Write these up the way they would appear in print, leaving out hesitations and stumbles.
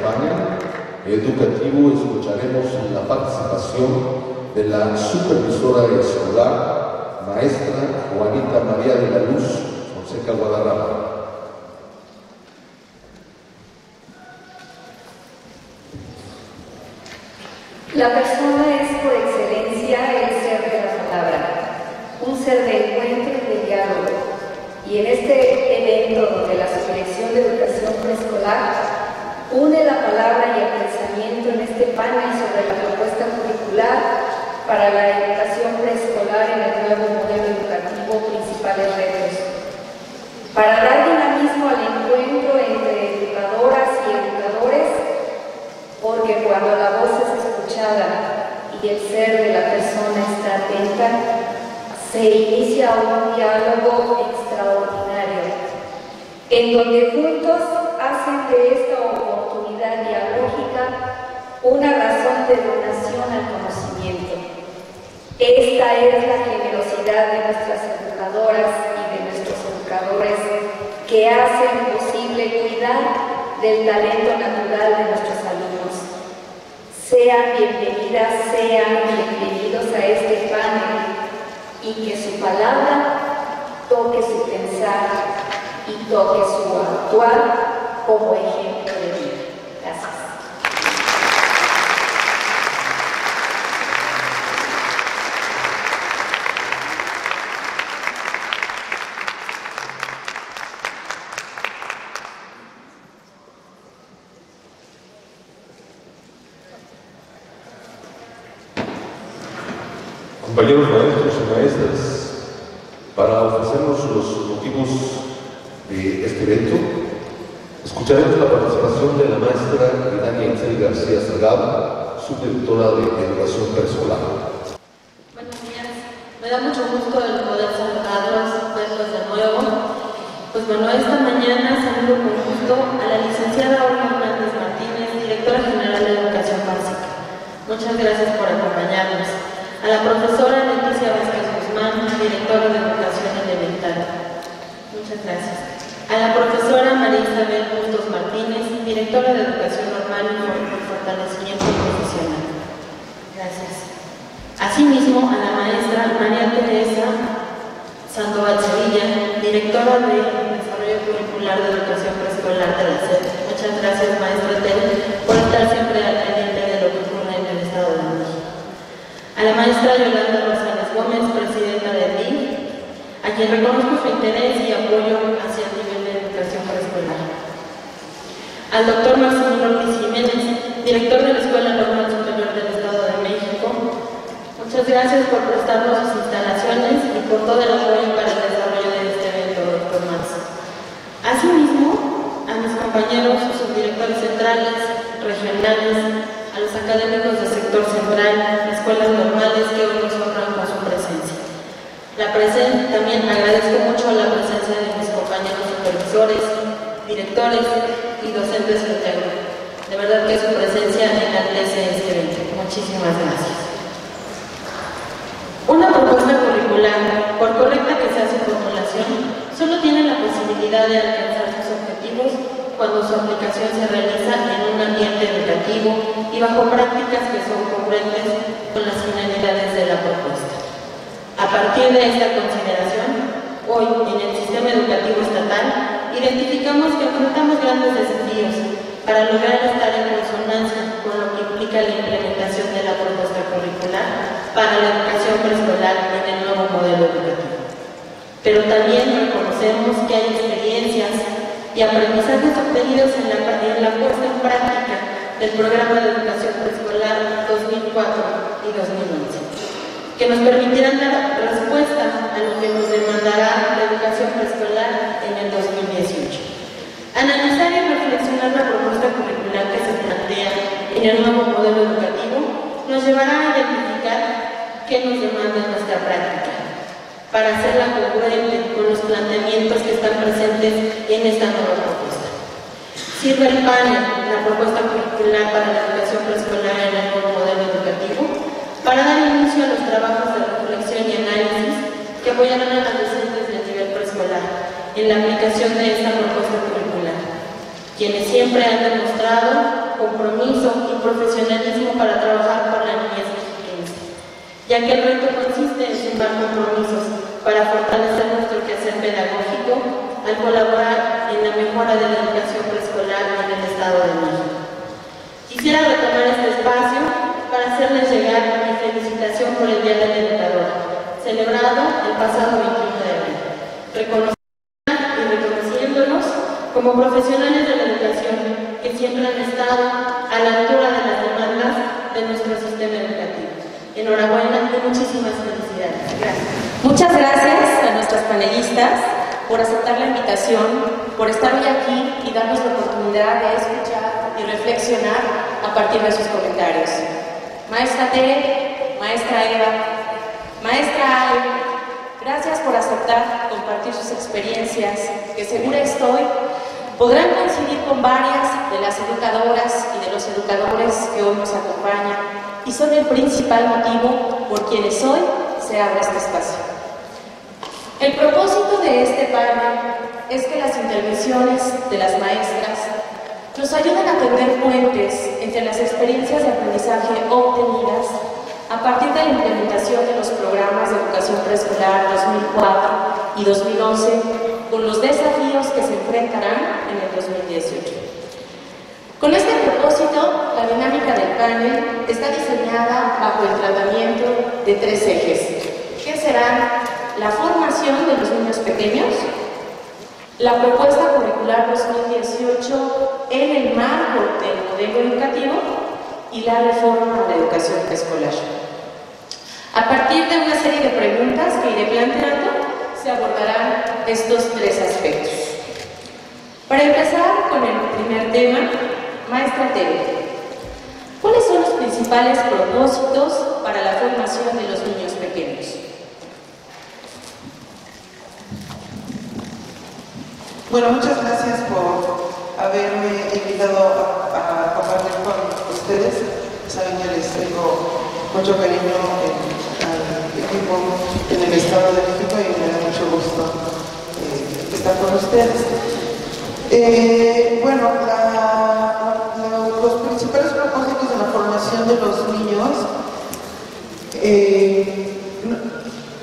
panel educativo escucharemos la participación de la supervisora escolar, maestra Juanita María de la Luz Fonseca Guadarrama. La persona es por excelencia el ser de la palabra, un ser de encuentro y de diálogo. Y en este evento donde la Subdirección de Educación Preescolar une la palabra y el pensamiento en este panel sobre la propuesta curricular para la educación preescolar en el nuevo modelo educativo, principales retos. Para dar dinamismo al encuentro entre educadoras y educadores, porque cuando la voz es escuchada y el ser de la persona está atenta, se inicia un diálogo extraordinario, en donde juntos hacen de esta oportunidad dialógica una razón de donación al conocimiento. Esta es la generosidad de nuestras educadoras y de nuestros educadores que hacen posible cuidar del talento natural de nuestros alumnos. Sean bienvenidas, sean bienvenidos a este panel y que su palabra toque su pensar y toque su actuar como ejemplo de vida. Gracias. Compañeros maestros y maestras, para ofrecernos los motivos de este evento, escucharemos la participación de la maestra Vidania Itzel García Salgado, subdirectora de Educación Preescolar. Buenos días, me da mucho gusto el poder saludarlos, verlos de nuevo. Pues bueno, esta mañana saludo con gusto a la licenciada Olga Hernández Martínez, directora general de Educación Básica. Muchas gracias por acompañarnos. A la profesora Leticia Vázquez Guzmán, directora de Educación Elemental. Muchas gracias. A la profesora María Isabel Bustos Martínez, directora de Educación Normal y Fortalecimiento Profesional. Gracias. Asimismo, a la maestra María Teresa Sandoval Sevilla, directora de Desarrollo Curricular de Educación Preescolar de la SEP. Muchas gracias, maestra Tere, por estar siempre al pendiente de lo que ocurre en el Estado de México. A la maestra Yolanda Rosales Gómez, presidenta de DIF, a quien reconozco su interés y apoyo hacia el nivel de educación preescolar. Al doctor Maximiliano Ortiz Jiménez, director de la Escuela Normal Superior del Estado de México. Muchas gracias por prestarnos sus instalaciones y por todo el apoyo para el desarrollo de este evento, doctor Max. Asimismo, a mis compañeros subdirectores centrales, regionales, a los académicos del sector central, escuelas normales que hoy nos honran con su presencia. También agradezco mucho la presencia de mis compañeros supervisores, directores y docentes que tengo. De verdad que su presencia enaltece este evento. Muchísimas gracias. Una propuesta curricular, por correcta que sea su formulación, solo tiene la posibilidad de alcanzar sus objetivos cuando su aplicación se realiza en un ambiente educativo y bajo prácticas que son congruentes con las finalidades de la propuesta. A partir de esta consideración, hoy en el sistema educativo estatal identificamos que enfrentamos grandes desafíos para lograr estar en consonancia con lo que implica la implementación de la propuesta curricular para la educación preescolar en el nuevo modelo educativo. Pero también reconocemos que hay experiencias y aprendizajes obtenidos en la puesta en práctica del Programa de Educación Preescolar 2004 y 2011, que nos permitirán dar respuesta a lo que nos demandará la educación preescolar en el 2018. Analizar y reflexionar la propuesta curricular que se plantea en el nuevo modelo educativo nos llevará a identificar qué nos demanda nuestra práctica, para hacerla congruente con los planteamientos que están presentes en esta nueva propuesta. Sirve el panel, la propuesta curricular para la educación preescolar en el nuevo modelo educativo, para dar inicio a los trabajos de reflexión y análisis que apoyarán a los docentes del nivel preescolar en la aplicación de esta propuesta curricular, quienes siempre han demostrado compromiso y profesionalismo para trabajar con la niñez mexiquense, ya que el reto consiste en sumar compromisos para fortalecer nuestro quehacer pedagógico al colaborar en la mejora de la educación preescolar en el Estado de México. Quisiera retomar este espacio para hacerles llegar mi felicitación por el Día de la Educadora, celebrado el pasado 21 de abril, reconociéndonos como profesionales de la educación que siempre han estado a la altura de las demandas de nuestro sistema educativo. Enhorabuena y muchísimas felicidades. Gracias. Muchas gracias a nuestras panelistas por aceptar la invitación, por estar hoy aquí y darnos la oportunidad de escuchar y reflexionar a partir de sus comentarios. Maestra Tere, maestra Eva, maestra Ale, gracias por aceptar compartir sus experiencias, que segura estoy podrán coincidir con varias de las educadoras y de los educadores que hoy nos acompañan y son el principal motivo por quienes hoy se abre este espacio. El propósito de este panel es que las intervenciones de las maestras nos ayuden a tender puentes entre las experiencias de aprendizaje obtenidas a partir de la implementación de los programas de educación preescolar 2004 y 2011 con los desafíos que se enfrentarán en el 2018. Con este propósito, la dinámica del panel está diseñada bajo el tratamiento de 3 ejes, que serán la formación de los niños pequeños, la propuesta curricular 2018 en el marco del modelo educativo y la reforma de la educación preescolar. A partir de una serie de preguntas que iré planteando, se abordarán estos 3 aspectos. Para empezar con el primer tema, maestra Tere, ¿cuáles son los principales propósitos para la formación de los niños pequeños? Bueno, muchas gracias por haberme invitado a compartir con ustedes. Saben que les tengo mucho cariño al equipo en el Estado de México y me da mucho gusto estar con ustedes. Bueno, los principales propósitos de la formación de los niños,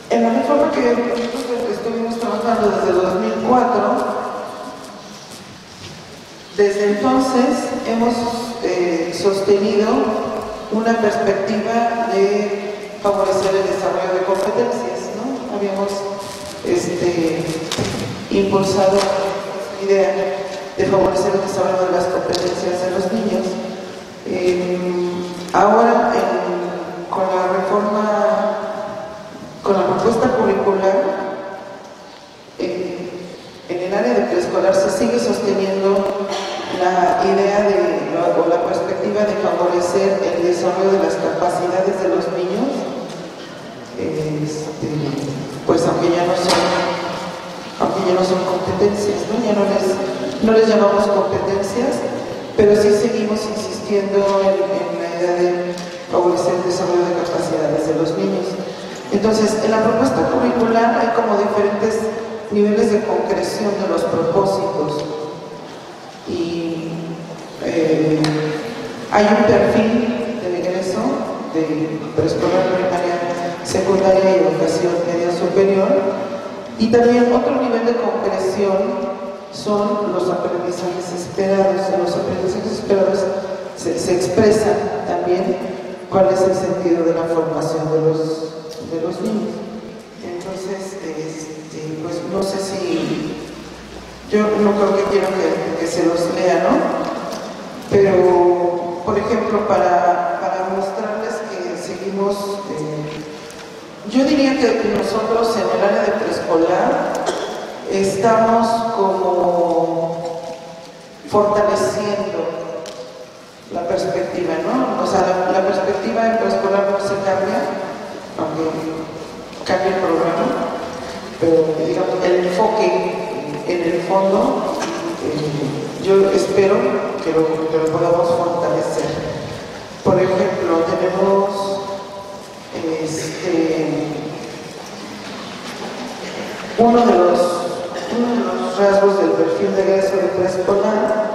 en la reforma que estuvimos trabajando desde 2004, desde entonces hemos sostenido una perspectiva de favorecer el desarrollo de competencias, ¿no? Habíamos impulsado la idea de favorecer el desarrollo de las competencias de los niños. Ahora, con la reforma, con la propuesta curricular, en el área de preescolar se sigue sosteniendo la idea o la perspectiva de favorecer el desarrollo de las capacidades de los niños, pues aunque ya no son competencias, ¿no? Ya no les llamamos competencias, pero sí seguimos insistiendo en la idea de favorecer el desarrollo de capacidades de los niños. Entonces, en la propuesta curricular hay como diferentes niveles de concreción de los propósitos y hay un perfil de ingreso de preescolar, primaria, secundaria y educación media superior, y también otro nivel de concreción son los aprendizajes esperados. En los aprendizajes esperados se expresa también cuál es el sentido de la formación de los niños. Entonces, pues no sé si, yo no creo que quiero que se los lea, ¿no? Pero, por ejemplo, para mostrarles que seguimos, yo diría que nosotros en el área de preescolar estamos como fortaleciendo la perspectiva, ¿no? O sea, la perspectiva en preescolar no se cambia, aunque cambia el programa, pero digamos el enfoque en el fondo, yo espero que lo podamos fortalecer. Por ejemplo, tenemos uno de los rasgos del perfil de egreso de preescolar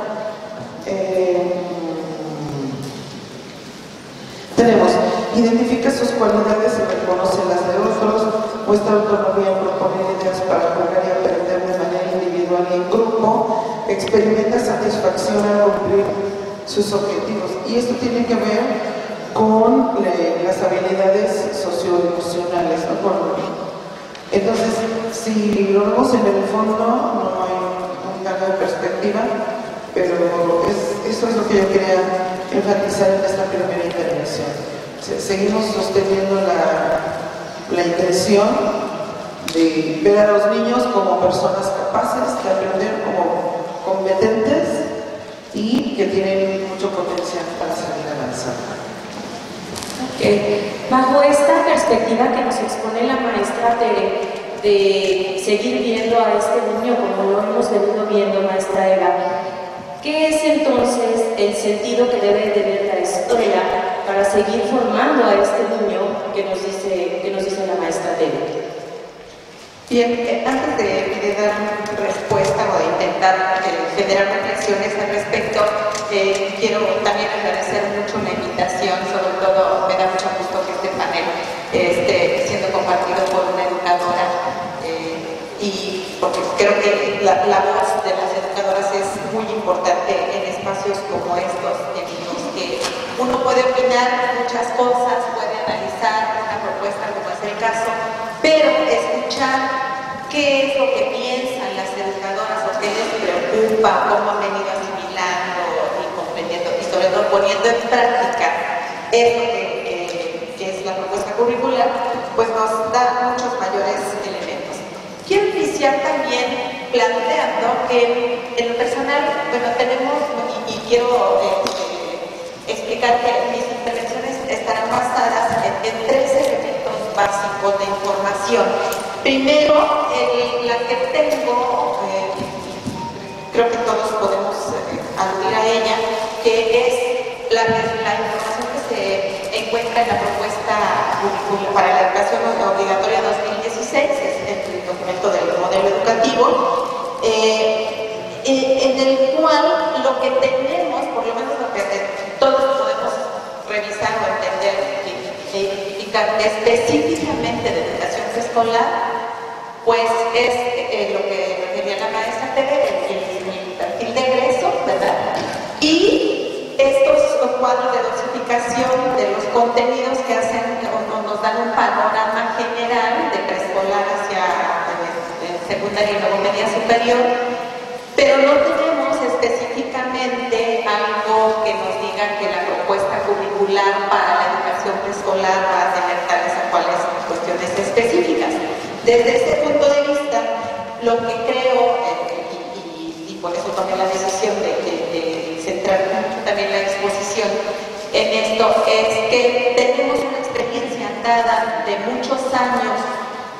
identifica sus cualidades y reconoce las de otros, muestra autonomía en proponer ideas para jugar y aprender de manera individual y en grupo, experimenta satisfacción al cumplir sus objetivos. Y esto tiene que ver con las habilidades socioemocionales, ¿no? Entonces, si lo vemos en el fondo, no hay un cambio de perspectiva, pero eso es lo que yo quería enfatizar en esta primera intervención. Seguimos sosteniendo la intención de ver a los niños como personas capaces de aprender, como competentes y que tienen mucho potencial para seguir avanzando. Bajo esta perspectiva que nos expone la maestra Tere, de seguir viendo a este niño como lo hemos venido viendo, maestra Eva, ¿qué es entonces el sentido que debe tener la escuela para seguir formando a este niño que nos dice la maestra Tere? Bien, antes de dar respuesta o de intentar generar reflexiones al respecto, quiero también agradecer mucho la invitación, sobre todo me da mucho gusto que este panel esté siendo compartido por una educadora y porque creo que la voz de las educadoras es muy importante en espacios como estos, en los que uno puede opinar muchas cosas, puede analizar una propuesta como es el caso, pero escuchar qué es lo que piensan las educadoras o qué les preocupa, cómo han venido asimilando y comprendiendo y sobre todo poniendo en práctica eso que es la propuesta curricular, pues nos da muchos mayores elementos. Quiero iniciar también planteando que en lo personal, bueno, tenemos, y quiero explicar que mis intervenciones estarán basadas en tres elementos básicos de información. Primero, la que tengo, creo que todos podemos aludir a ella, que es la información que se encuentra en la propuesta curricular para la educación obligatoria 2016, es el documento del modelo educativo, en el cual lo que tenemos, por lo menos lo que todos podemos revisar o entender e identificar específicamente de educación escolar, pues es lo que refería la maestra Tere, el perfil de egreso, ¿verdad? Y estos cuadros de dosificación de los contenidos que hacen o nos dan un panorama general de preescolar hacia secundaria y luego media superior, pero no tenemos específicamente algo que nos diga que la propuesta curricular para la educación preescolar va a tener tales o cuales cuestiones específicas. Desde ese punto de vista, lo que creo, y por eso tomé la decisión de centrar también la exposición en esto, es que tenemos una experiencia andada de muchos años,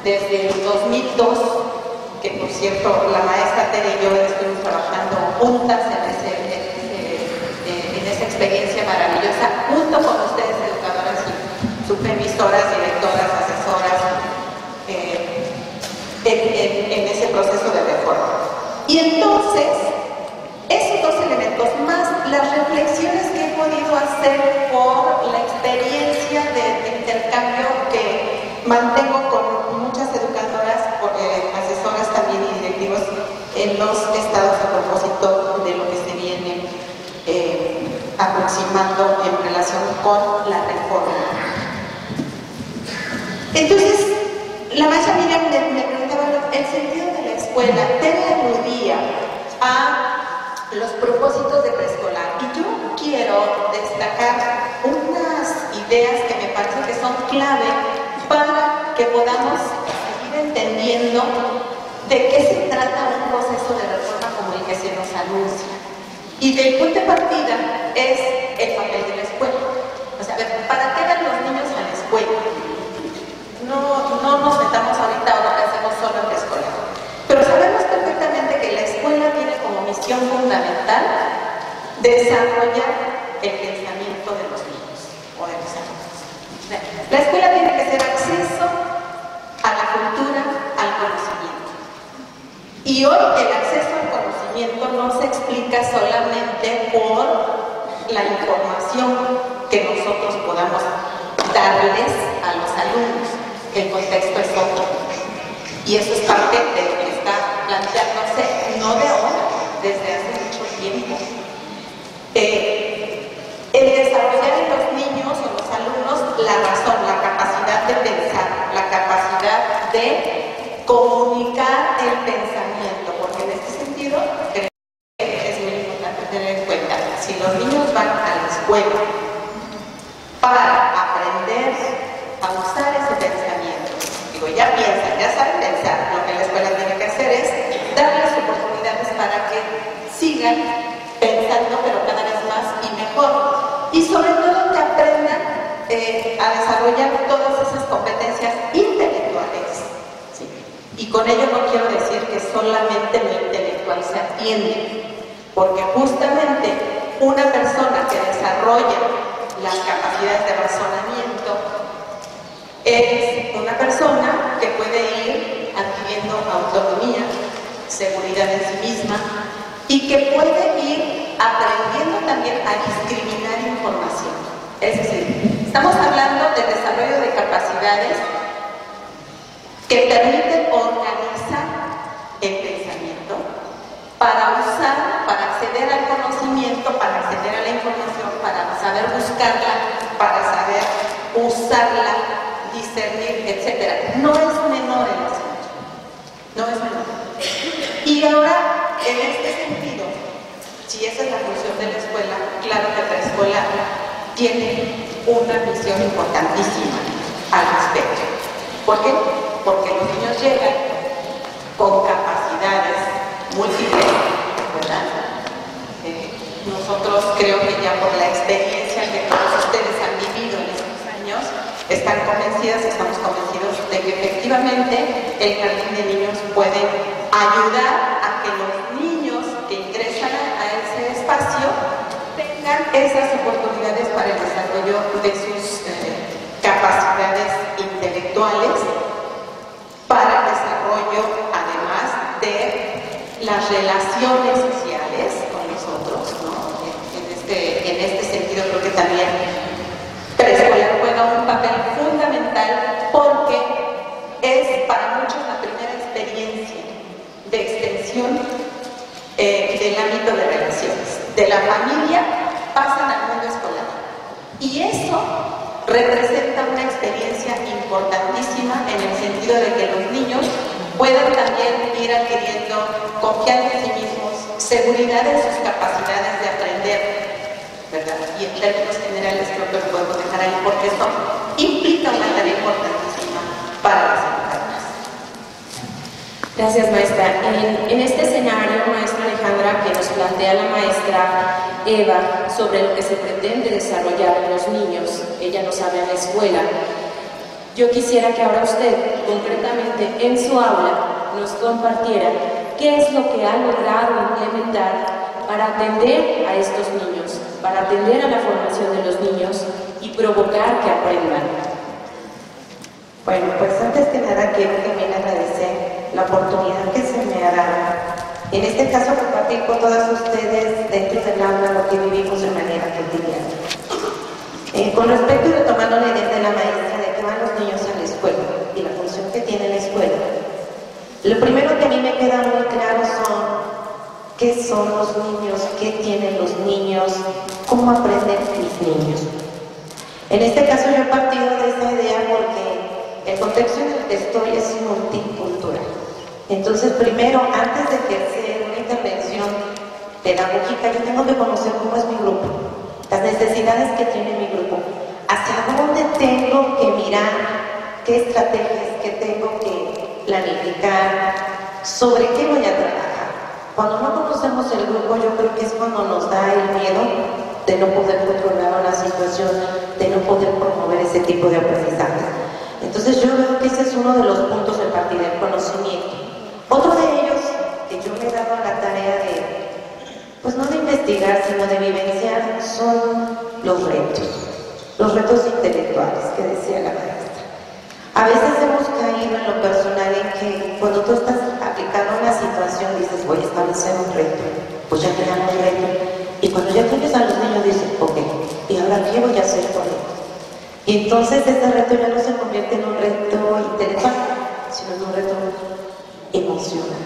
desde el 2002, que por cierto la maestra Tere y yo estuvimos trabajando juntas en esa experiencia maravillosa, junto con ustedes, educadoras y supervisoras, directoras, asesoras, en ese proceso de reforma. Y entonces, esos dos elementos, más las reflexiones que he podido hacer por la experiencia de intercambio que mantengo con muchas educadoras, asesoras también y directivos en los estados a propósito de lo que se viene aproximando en relación con la reforma. Entonces, la maestra Miriam me preguntaba el sentido de la escuela. Tere aludía a los propósitos de preescolar y yo quiero destacar unas ideas que me parece que son clave para que podamos seguir entendiendo de qué se trata un proceso de reforma como el que se nos anuncia. Y del punto de partida es el papel de la escuela. O sea, ¿para qué van los niños a la escuela? No nos metamos ahorita a lo que hacemos solo en preescolar. Pero sabemos perfectamente que la escuela tiene como misión fundamental desarrollar el pensamiento de los niños o de los adultos. La escuela tiene que ser acceso a la cultura, al conocimiento. Y hoy el acceso al conocimiento no se explica solamente por la información que nosotros podamos darles a los alumnos. El contexto es otro. Y eso es parte de lo que está planteándose, no de ahora, desde hace mucho tiempo. El desarrollar en los niños o los alumnos la razón, la capacidad de pensar, la capacidad de comunicar el pensamiento, porque en este sentido creo que es muy importante tener en cuenta, si los niños van a la escuela para aprender a usar ese pensamiento, digo, ya piensan, ya saben pensar, lo que la escuela tiene que hacer es darles oportunidades para que sigan pensando, pero cada vez más y mejor, y sobre todo que aprendan a desarrollar todas esas competencias intelectuales, ¿sí? Y con ello no quiero decir que solamente lo intelectual se atiende, porque justamente una persona que desarrolla las capacidades de razonamiento es una persona que puede ir adquiriendo autonomía, seguridad en sí misma y que puede ir aprendiendo también a discriminar información. Es decir, estamos hablando de desarrollo de capacidades que permiten organizar el pensamiento para usar, para acceder al conocimiento, para acceder a la información, para saber buscarla, para saber usarla, discernir, etc. No es menor el asunto, no es menor. Y ahora, en este sentido, si esa es la función de la escuela, claro que preescolar tiene una misión importantísima al respecto. ¿Por qué? Porque los niños llegan con capacidades múltiples, ¿verdad? Nosotros creo que ya por la experiencia que todos ustedes han vivido en estos años, están convencidas, estamos convencidos de que efectivamente el jardín de niños puede ayudar a que los niños que ingresan a ese espacio tengan esas oportunidades para el desarrollo de sus capacidades intelectuales, para el desarrollo además de las relaciones sociales con nosotros, ¿no? En este sentido creo que también preescolar juega un papel fundamental porque es para muchos la primera experiencia de extensión del ámbito de relaciones. De la familia pasan al mundo escolar. Y eso representa una experiencia importantísima en el sentido de que los niños puedan también ir adquiriendo confianza en sí mismos, seguridad en sus capacidades de aprender, ¿verdad? Y en términos generales creo que lo podemos dejar ahí porque eso implica una tarea importantísima para las educadoras. Gracias, maestra. En este escenario, maestra Alejandra, que nos plantea la maestra Eva sobre lo que se pretende desarrollar en los niños, ella nos habla en la escuela. Yo quisiera que ahora usted, concretamente en su aula, nos compartiera qué es lo que ha logrado implementar para atender a estos niños, para atender a la formación de los niños y provocar que aprendan. Bueno, pues antes que nada quiero también agradecer la oportunidad que se me ha dado. En este caso, compartir con todas ustedes dentro del aula lo que vivimos de manera cotidiana. Con respecto y retomando la idea de la maestra de que van los niños a la escuela y la función que tiene la escuela, lo primero que a mí me queda muy claro son qué son los niños, qué tienen los niños, cómo aprenden mis niños. En este caso yo he partido de esa idea porque el contexto en el que estoy es multicultural. Entonces, primero, antes de ejercer una intervención pedagógica, yo tengo que conocer cómo es mi grupo, las necesidades que tiene mi grupo, hacia dónde tengo que mirar, qué estrategias que tengo que planificar, sobre qué voy a trabajar. Cuando no conocemos el grupo, yo creo que es cuando nos da el miedo de no poder controlar una situación, de no poder promover ese tipo de aprendizaje. Entonces yo veo que ese es uno de los puntos de partida, el conocimiento. Otro de ellos, que yo me he dado a la tarea de, pues no de investigar, sino de vivenciar, son los retos intelectuales que decía la maestra. A veces hemos caído en lo personal en que cuando tú estás aplicando una situación dices, voy a establecer un reto, pues ya creamos un reto. Y cuando ya tienes a los niños dices, ok, ¿y ahora qué voy a hacer con ellos? Y entonces este reto ya no se convierte en un reto intelectual, sino en un reto emocional.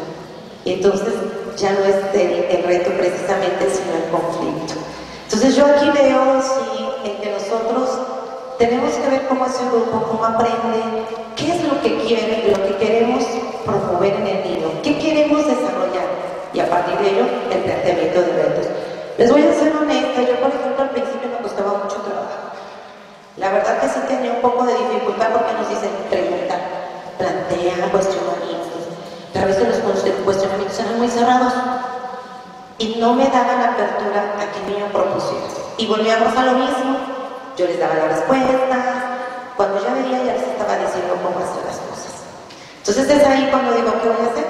Y entonces ya no es el reto precisamente, sino el conflicto. Entonces yo aquí veo en que nosotros tenemos que ver cómo ese grupo, cómo aprende, qué es lo que quiere, lo que queremos promover en el niño, qué queremos desarrollar, y a partir de ello el planteamiento de retos. Les voy a ser honesta, yo por ejemplo al principio me costaba mucho trabajo. La verdad que sí tenía un poco de dificultad porque nos dicen pregunta, plantea cuestionamientos, pero a veces los cuestionamientos eran muy cerrados y no me daban apertura a que el niño propusiera. Y volvíamos a lo mismo, yo les daba la respuesta, cuando ya veía ya les estaba diciendo cómo hacer las cosas. Entonces es ahí cuando digo, ¿qué voy a hacer?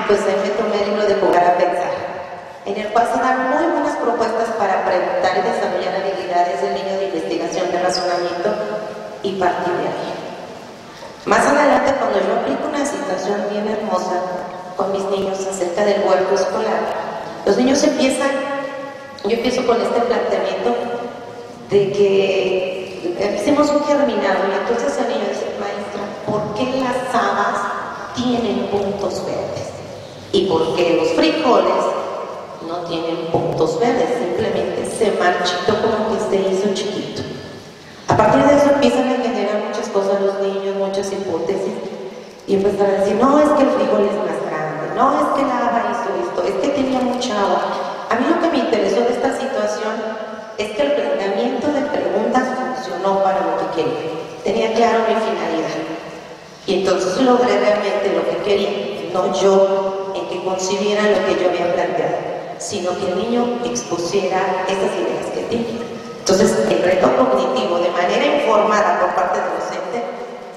Pues ahí me tomé el libro de Jugar a Pensar, en el cual se dan muy buenas propuestas para preguntar y desarrollar habilidades del niño de investigación, de razonamiento y partir de ahí. Más adelante, cuando yo aplico una situación bien hermosa con mis niños acerca del huerto escolar, los niños yo empiezo con este planteamiento de que hicimos un germinado y entonces el niño dice, maestra, ¿por qué las habas tienen puntos verdes? ¿Y por qué los frijoles no tienen puntos verdes? Simplemente se marchitó como que se hizo chiquito. A partir de eso empiezan a generar muchas cosas los niños, muchas hipótesis, y empiezan a decir, no, es que el frijol es más grande, no, es que la haba hizo esto, es que tenía mucha agua. A mí lo que me interesó de esta situación es que el planteamiento de preguntas funcionó para lo que quería. Tenía claro mi finalidad. Y entonces logré realmente lo que quería, no yo en que concibiera lo que yo había planteado, sino que el niño expusiera esas ideas que tiene. Entonces, el reto cognitivo de manera informada por parte del docente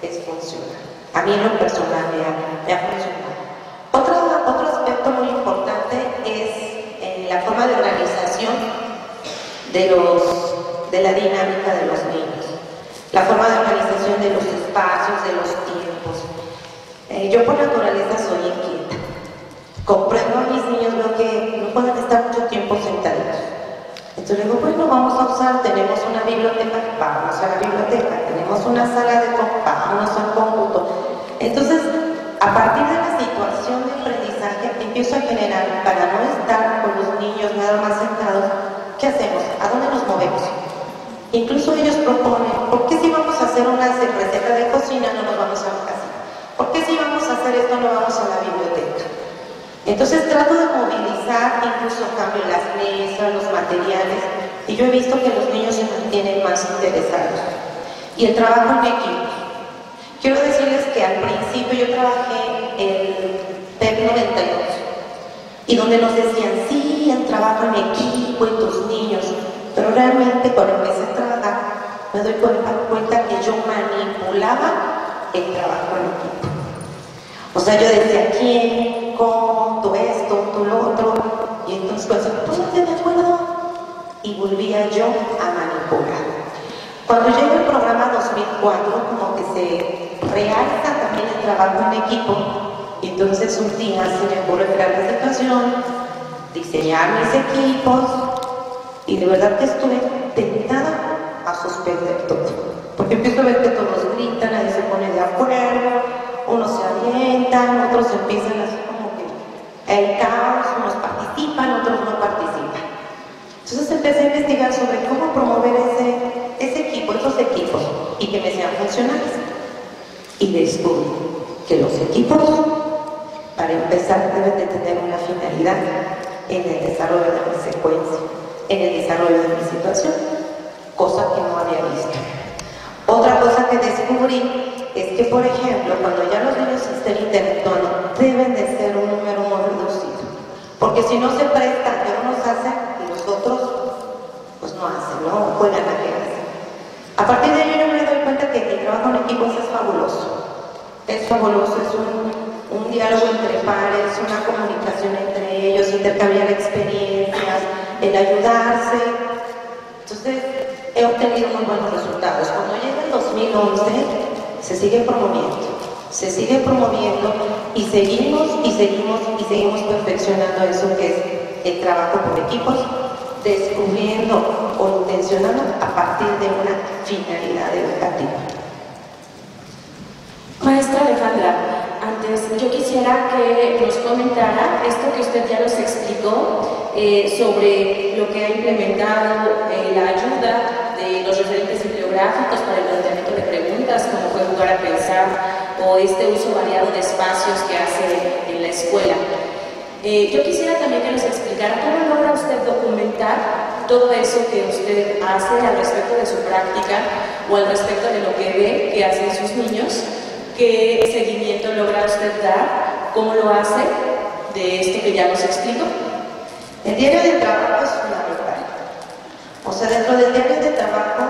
es funcional. A mí en lo personal me ha funcionado. Otro aspecto muy importante es la forma de organización de la dinámica de los niños, la forma de organización de los espacios, de los tiempos. Yo por naturaleza soy inquieta. Comprendo a mis niños, veo que no pueden estar mucho tiempo sentaditos. Entonces digo, bueno, vamos a usar, tenemos una biblioteca, vamos a la biblioteca, tenemos una sala de vámonos al cómputo. Entonces, a partir de la situación de aprendizaje, empiezo a generar, para no estar con los niños nada más sentados, ¿qué hacemos? ¿A dónde nos movemos? Incluso ellos proponen, ¿por qué si vamos a hacer una receta de cocina no nos vamos a la casa? ¿Por qué si vamos a hacer esto no vamos a la biblioteca? Entonces trato de movilizar, incluso cambio las mesas, los materiales, y yo he visto que los niños se mantienen más interesados. Y el trabajo en equipo. Quiero decirles que al principio yo trabajé el PEP 92, y donde nos decían, sí, el trabajo en equipo y tus niños, pero realmente cuando empecé a trabajar me doy cuenta que yo manipulaba el trabajo en equipo. O sea, yo decía, ¿quién? ¿Cómo? ¿Tú esto? ¿Tú lo otro? Y entonces, pues, póngase de acuerdo. Y volvía yo a manipular. Cuando llega el programa 2004, como que se realza también el trabajo en equipo. Y entonces un día se me ocurre crear la situación, diseñar mis equipos. Y de verdad que estuve tentada a suspender todo. Porque empiezo a ver que todos gritan, nadie se pone de acuerdo. Unos se avientan, otros empiezan así como que el caos, unos participan, otros no participan. Entonces empecé a investigar sobre cómo promover esos equipos y que me sean funcionales. Y descubrí que los equipos, para empezar, deben de tener una finalidad en el desarrollo de mi secuencia, en el desarrollo de mi situación, cosa que no había visto. Otra cosa que descubrí es que, por ejemplo, cuando ya los niños estén interactuando, deben de ser un número muy reducido. Porque si no se presta que unos hacen y los otros, pues no hacen, no juegan a que hacen. A partir de ello yo me doy cuenta que el trabajo en equipos es fabuloso. Es fabuloso, es un diálogo entre pares, una comunicación entre ellos, intercambiar experiencias, el ayudarse. Entonces, he obtenido muy buenos resultados. Cuando llega el 2011, se sigue promoviendo y seguimos perfeccionando eso que es el trabajo por equipos, descubriendo o intencionado a partir de una finalidad educativa. Maestra Alejandra, antes yo quisiera que nos comentara esto que usted ya nos explicó sobre lo que ha implementado la ayuda de los referentes bibliográficos para el planteamiento de preguntas, como fue Jugar a Pensar, o este uso variado de espacios que hace en la escuela. Yo quisiera también que nos explicara cómo logra usted documentar todo eso que usted hace al respecto de su práctica o al respecto de lo que ve que hacen sus niños. ¿Qué seguimiento logra usted dar? ¿Cómo lo hace de esto que ya nos explicó? El diario de trabajo es fundamental. O sea, dentro del diario de trabajo,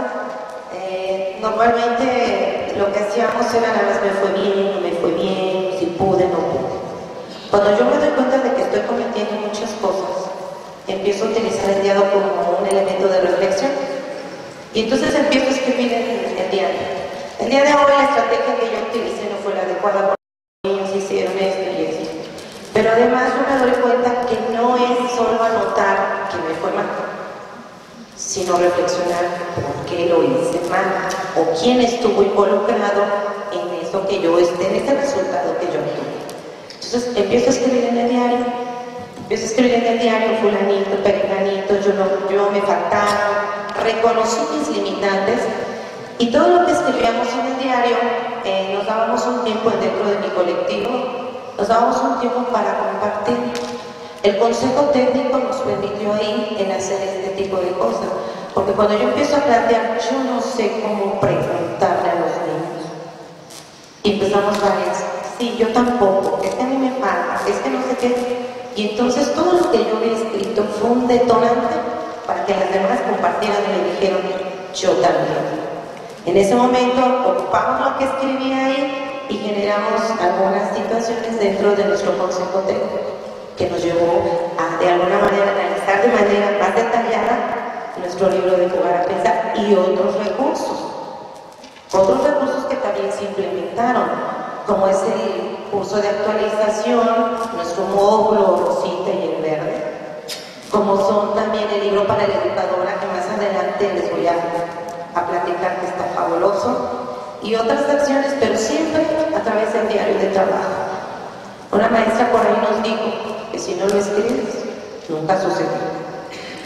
normalmente lo que hacíamos era nada más me fue bien, no me fue bien, si pude, no pude. Cuando yo me doy cuenta de que estoy cometiendo muchas cosas, empiezo a utilizar el diario como un elemento de reflexión. Y entonces empiezo a escribir en el diario. El día de hoy la estrategia que yo utilicé no fue la adecuada porque los niños hicieron esto y esto. Pero además yo me doy cuenta que no es solo anotar que me fue mal, sino reflexionar por qué lo hice mal o quién estuvo involucrado en eso que yo esté, en este resultado que yo tuve. Entonces empiezo a escribir en el diario, fulanito, perenganito, yo me faltaron, reconocí mis limitantes. Y todo lo que escribíamos en el diario, nos dábamos un tiempo dentro de mi colectivo, nos dábamos un tiempo para compartir. El consejo técnico nos permitió ahí en hacer este tipo de cosas, porque cuando yo empiezo a plantear, yo no sé cómo preguntarle a los niños. Y empezamos varias, sí, yo tampoco, es que a mí me falta, es que no sé qué. Y entonces todo lo que yo había escrito fue un detonante para que las demás compartieran y me dijeron, yo también. En ese momento ocupamos lo que escribía ahí y generamos algunas situaciones dentro de nuestro consejo técnico que nos llevó a de alguna manera analizar de manera más detallada nuestro libro de Jugar a Pensar y otros recursos que también se implementaron, como es el curso de actualización, nuestro módulo rosita y el verde, como son también el libro para la educadora que más adelante les voy a platicar que está fabuloso, y otras acciones, pero siempre a través del diario de trabajo. Una maestra por ahí nos dijo que si no lo escribes, nunca sucedió.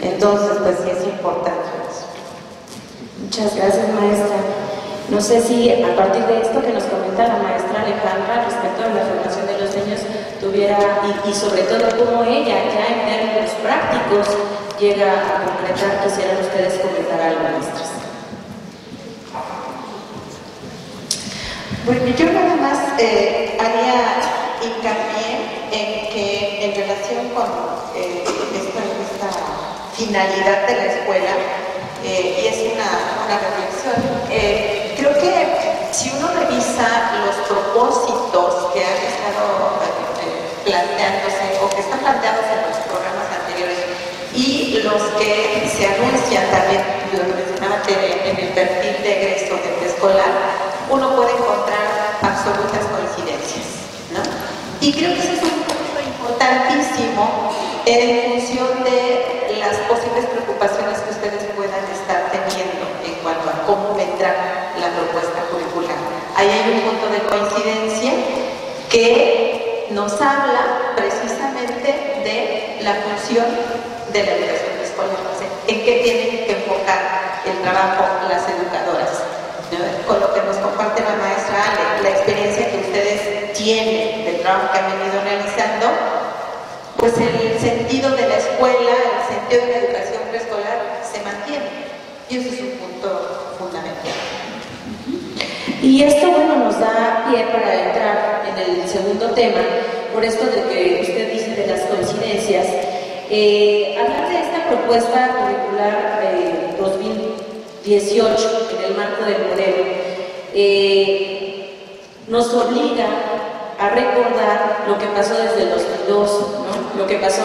Entonces, pues sí es importante eso. Muchas gracias, maestra. No sé si a partir de esto que nos comenta la maestra Alejandra respecto a la formación de los niños tuviera, y sobre todo cómo ella ya en términos prácticos llega a concretar, quisieran ustedes comentar algo, maestras. Bueno, yo nada más haría hincapié en que en relación con esta finalidad de la escuela, y es una reflexión, creo que si uno revisa los propósitos que han estado planteándose o que están planteados en los programas anteriores y los que se anuncian también, lo que mencionaba en el perfil de egreso de preescolar, uno puede encontrar absolutas coincidencias, ¿no? Y creo que ese es un punto importantísimo en función de las posibles preocupaciones que ustedes puedan estar teniendo en cuanto a cómo vendrá la propuesta curricular. Ahí hay un punto de coincidencia que nos habla precisamente de la función de la educación escolar, o sea, en qué tienen que enfocar el trabajo las educadoras. Con lo que nos comparte la maestra Ale, la experiencia que ustedes tienen del trabajo que han venido realizando, pues el sentido de la escuela, el sentido de la educación preescolar se mantiene, y ese es un punto fundamental. Y esto, bueno, nos da pie para entrar en el segundo tema, por esto de que usted dice de las coincidencias. Hablar de esta propuesta curricular 2018 en el marco del modelo nos obliga a recordar lo que pasó desde el 2002, ¿no? Lo que pasó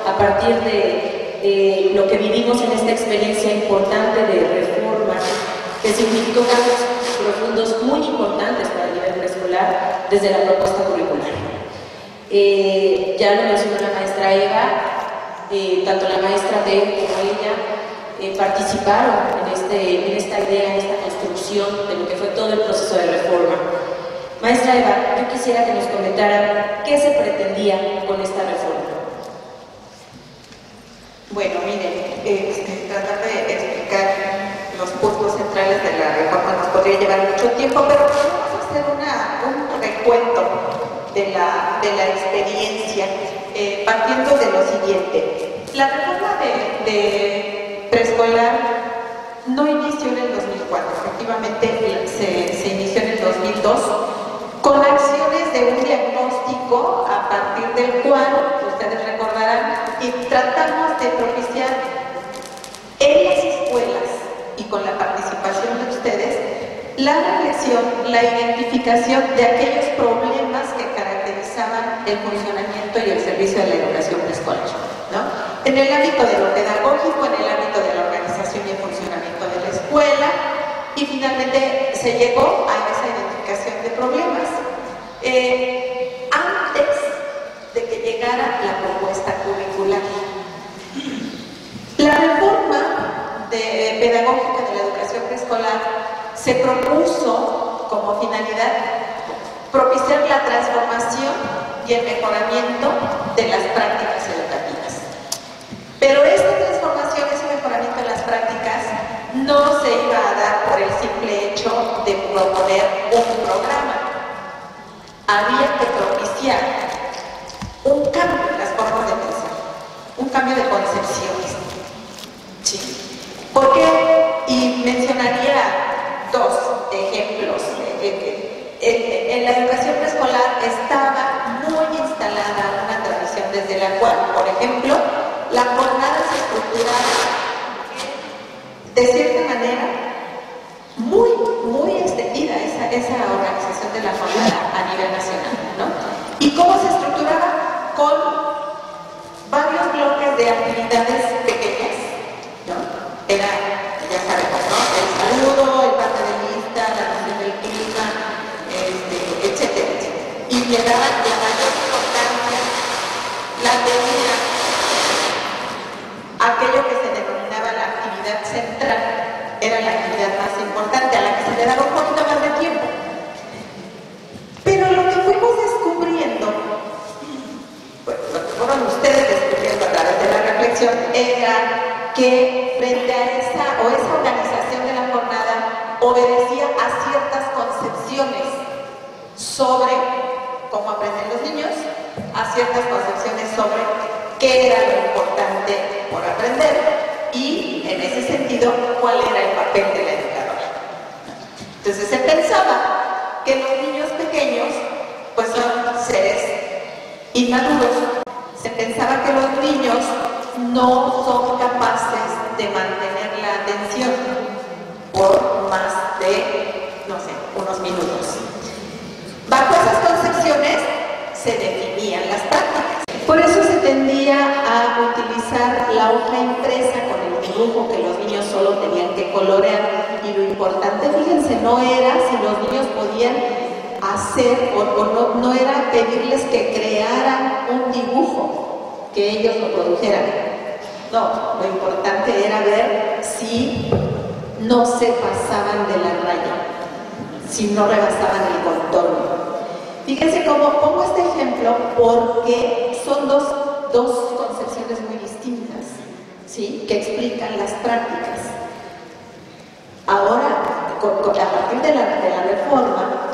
a partir de lo que vivimos en esta experiencia importante de reforma, que significó cambios profundos muy importantes para el nivel preescolar desde la propuesta curricular. Ya lo mencionó la maestra Eva, tanto la maestra T como ella participaron en esta idea, en esta construcción de lo que fue todo el proceso de reforma. Maestra Eva, yo quisiera que nos comentara qué se pretendía con esta reforma. Bueno, miren, tratar de explicar los puntos centrales de la reforma nos podría llevar mucho tiempo, pero vamos a hacer un recuento de la experiencia, partiendo de lo siguiente. La reforma de preescolar no inició en el 2004, efectivamente se inició en el 2002, con acciones de un diagnóstico a partir del cual, ustedes recordarán, y tratamos de propiciar en las escuelas y con la participación de ustedes la reflexión, la identificación de aquellos problemas que caracterizaban el funcionamiento y el servicio de la educación preescolar, ¿no? En el ámbito de lo pedagógico, en el ámbito de la organización y el funcionamiento de la escuela, y finalmente se llegó a esa identificación de problemas antes de que llegara la propuesta curricular. La reforma pedagógica de la educación preescolar se propuso como finalidad propiciar la transformación y el mejoramiento de las prácticas educativas. Pero esta transformación, ese mejoramiento de las prácticas, no se iba a dar por el simple hecho de proponer un programa. Había que propiciar un cambio en las formas de pensar, un cambio de concepciones. Sí. ¿Por qué? Y mencionaría dos ejemplos. En la educación preescolar estaba muy instalada una tradición desde la cual, por ejemplo, la jornada se estructuraba de cierta manera muy extendida, esa organización de la jornada a nivel nacional, ¿no? ¿Y cómo se estructuraba? Con varios bloques de actividades pequeñas, ¿no? Era, ya sabemos, ¿no? El saludo, el parte de lista, la noción del clima, etcétera, etcétera. Y le daban la mayor importancia, la tenía aquello que se denominaba la actividad central, era la actividad más importante, a la que se le daba un poquito más de tiempo. Pero lo que fuimos descubriendo, pues lo que fueron ustedes descubriendo a través de la reflexión, era que frente a esa organización de la jornada obedecía a ciertas concepciones sobre cómo aprenden los niños, a ciertas concepciones sobre qué era lo importante por aprender y, en ese sentido, cuál era el papel de la educadora. Entonces se pensaba que los niños pequeños pues son seres inmaduros. Se pensaba que los niños no son capaces de mantener la atención por más de, no sé, unos minutos. Bajo esas concepciones se definían las prácticas. Por eso se tendía a utilizar la hoja impresa con el dibujo que los niños solo tenían que colorear. Y lo importante, fíjense, no era si los niños podían hacer o no era pedirles que crearan un dibujo, que ellos lo produjeran. No, lo importante era ver si no se pasaban de la raya, si no rebasaban el contorno. Fíjense cómo pongo este ejemplo porque son dos concepciones muy distintas, ¿sí? Que explican las prácticas. Ahora, a partir de la reforma,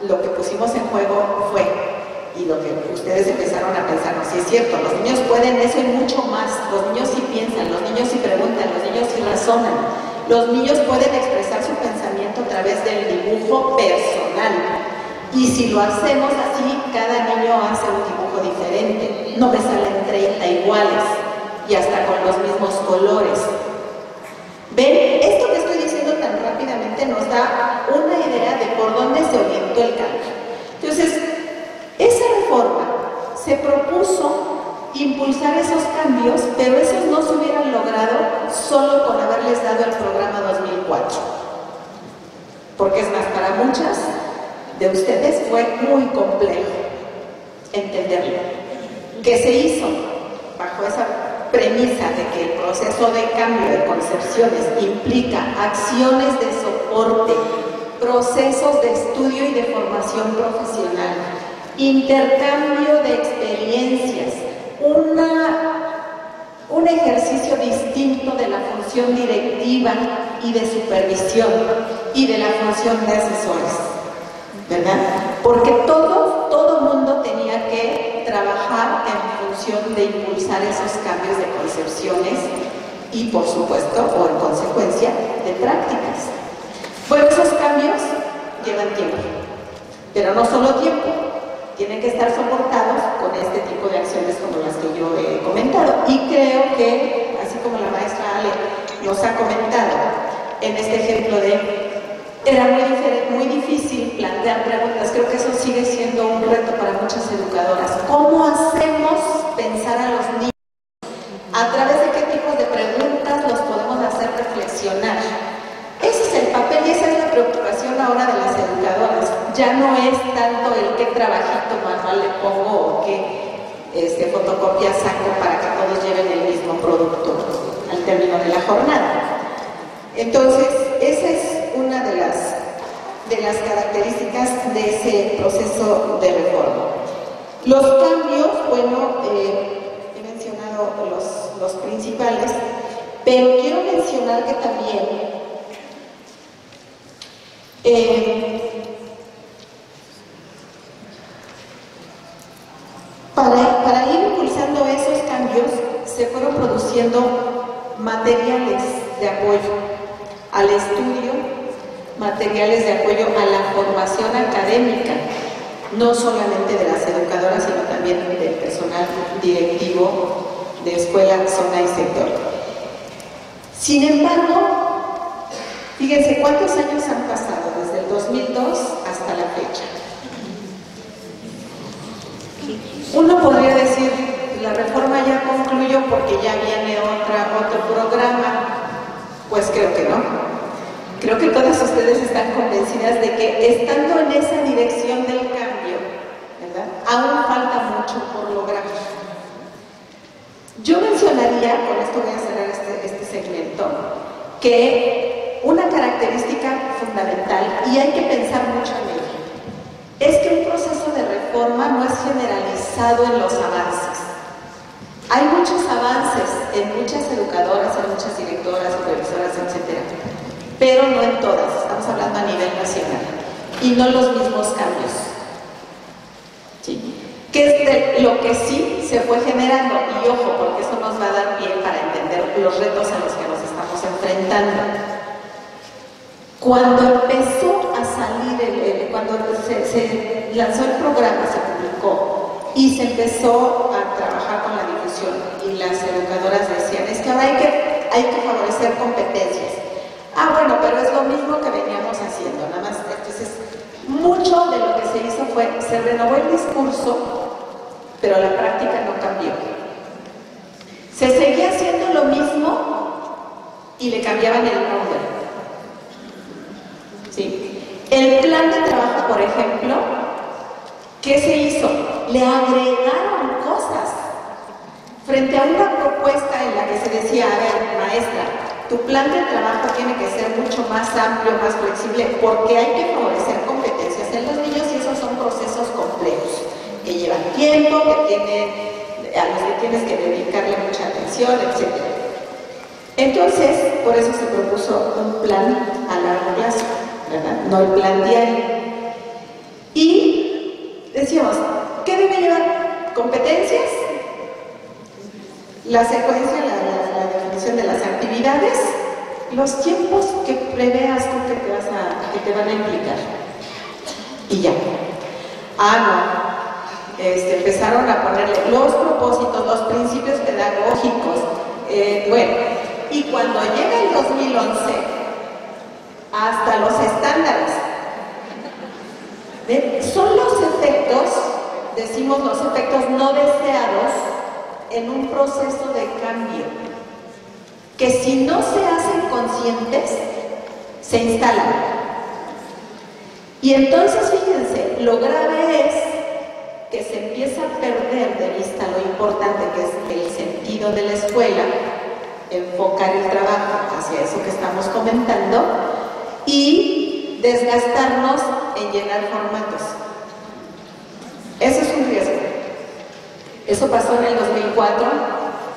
lo que pusimos en juego fue, y lo que ustedes empezaron a pensar, no, sí es cierto, los niños pueden eso y mucho más, los niños sí piensan, los niños sí preguntan, los niños sí razonan, los niños pueden expresar su pensamiento a través del dibujo personal. Y si lo hacemos así, cada niño hace un dibujo diferente. No me salen 30 iguales y hasta con los mismos colores. ¿Ven? Esto que estoy diciendo tan rápidamente nos da una idea de por dónde se orientó el cambio. Entonces, esa reforma se propuso impulsar esos cambios, pero esos no se hubieran logrado solo con haberles dado el programa 2004. Porque es más, para muchas de ustedes fue muy complejo entenderlo. ¿Qué se hizo bajo esa premisa de que el proceso de cambio de concepciones implica acciones de soporte, procesos de estudio y de formación profesional, intercambio de experiencias, un ejercicio distinto de la función directiva y de supervisión y de la función de asesores, ¿verdad? Porque todo mundo tenía que trabajar en función de impulsar esos cambios de concepciones y, por supuesto, o en consecuencia, de prácticas. Bueno, esos cambios llevan tiempo, pero no solo tiempo, tienen que estar soportados con este tipo de acciones como las que yo he comentado. Y creo que, así como la maestra Ale nos ha comentado en este ejemplo era muy difícil plantear preguntas, creo que eso sigue siendo un reto para muchas educadoras. ¿Cómo hacemos pensar a los niños? ¿A través de qué tipos de preguntas los podemos hacer reflexionar? Ese es el papel y esa es la preocupación ahora de las educadoras. Ya no es tanto el qué trabajito manual le pongo o qué fotocopia saco para que todos lleven el mismo producto al término de la jornada. Entonces, esa es una de las características de ese proceso de reforma. Los cambios, bueno, he mencionado los principales, pero quiero mencionar que también para ir impulsando esos cambios se fueron produciendo materiales de apoyo al estudio, materiales de apoyo a la formación académica, no solamente de las educadoras, sino también del personal directivo de escuela, zona y sector. Sin embargo, fíjense cuántos años han pasado desde el 2002 hasta la fecha. Uno podría decir, la reforma ya concluyó porque ya viene otro programa. Pues creo que no. Creo que todas ustedes están convencidas de que estando en esa dirección del cambio, ¿verdad?, aún falta mucho por lograr. Yo mencionaría, con esto voy a cerrar este segmento, que una característica fundamental, y hay que pensar mucho en ello, es que un proceso de reforma no es generalizado en los avances. Hay muchos avances en muchas educadoras, en muchas directoras, supervisoras, etc. Pero no en todas, estamos hablando a nivel nacional. Y no los mismos cambios. ¿Sí? Que es de lo que sí se fue generando. Y ojo, porque eso nos va a dar pie para entender los retos a los que nos estamos enfrentando. Cuando empezó a salir, cuando se lanzó el programa, se publicó, y se empezó a trabajar con la difusión y las educadoras decían, es que ahora hay que favorecer competencias. Ah, bueno, pero es lo mismo que veníamos haciendo, nada más. Entonces, mucho de lo que se hizo se renovó el discurso, pero la práctica no cambió. Se seguía haciendo lo mismo y le cambiaban el nombre. ¿Sí? El plan de trabajo, por ejemplo, ¿qué se hizo? Le agregaron cosas frente a una propuesta en la que se decía, a ver, maestra, tu plan de trabajo tiene que ser mucho más amplio, más flexible, porque hay que favorecer competencias en los niños y esos son procesos complejos, que llevan tiempo, a los que tienes que dedicarle mucha atención, etc. Entonces, por eso se propuso un plan a largo plazo, ¿verdad? No el plan diario. Y decíamos, ¿qué debe llevar? ¿Competencias? La secuencia, la definición de las actividades, los tiempos que preveas tú que te van a implicar. Y ya. Empezaron a ponerle los propósitos, los principios pedagógicos. Bueno, y cuando llega el 2011, hasta los estándares. Son los efectos, decimos los efectos no deseados en un proceso de cambio, que si no se hacen conscientes, se instalan. Y entonces, fíjense, lo grave es que se empieza a perder de vista lo importante que es el sentido de la escuela, enfocar el trabajo hacia eso que estamos comentando y desgastarnos en llenar formatos. Eso es un riesgo. Eso pasó en el 2004,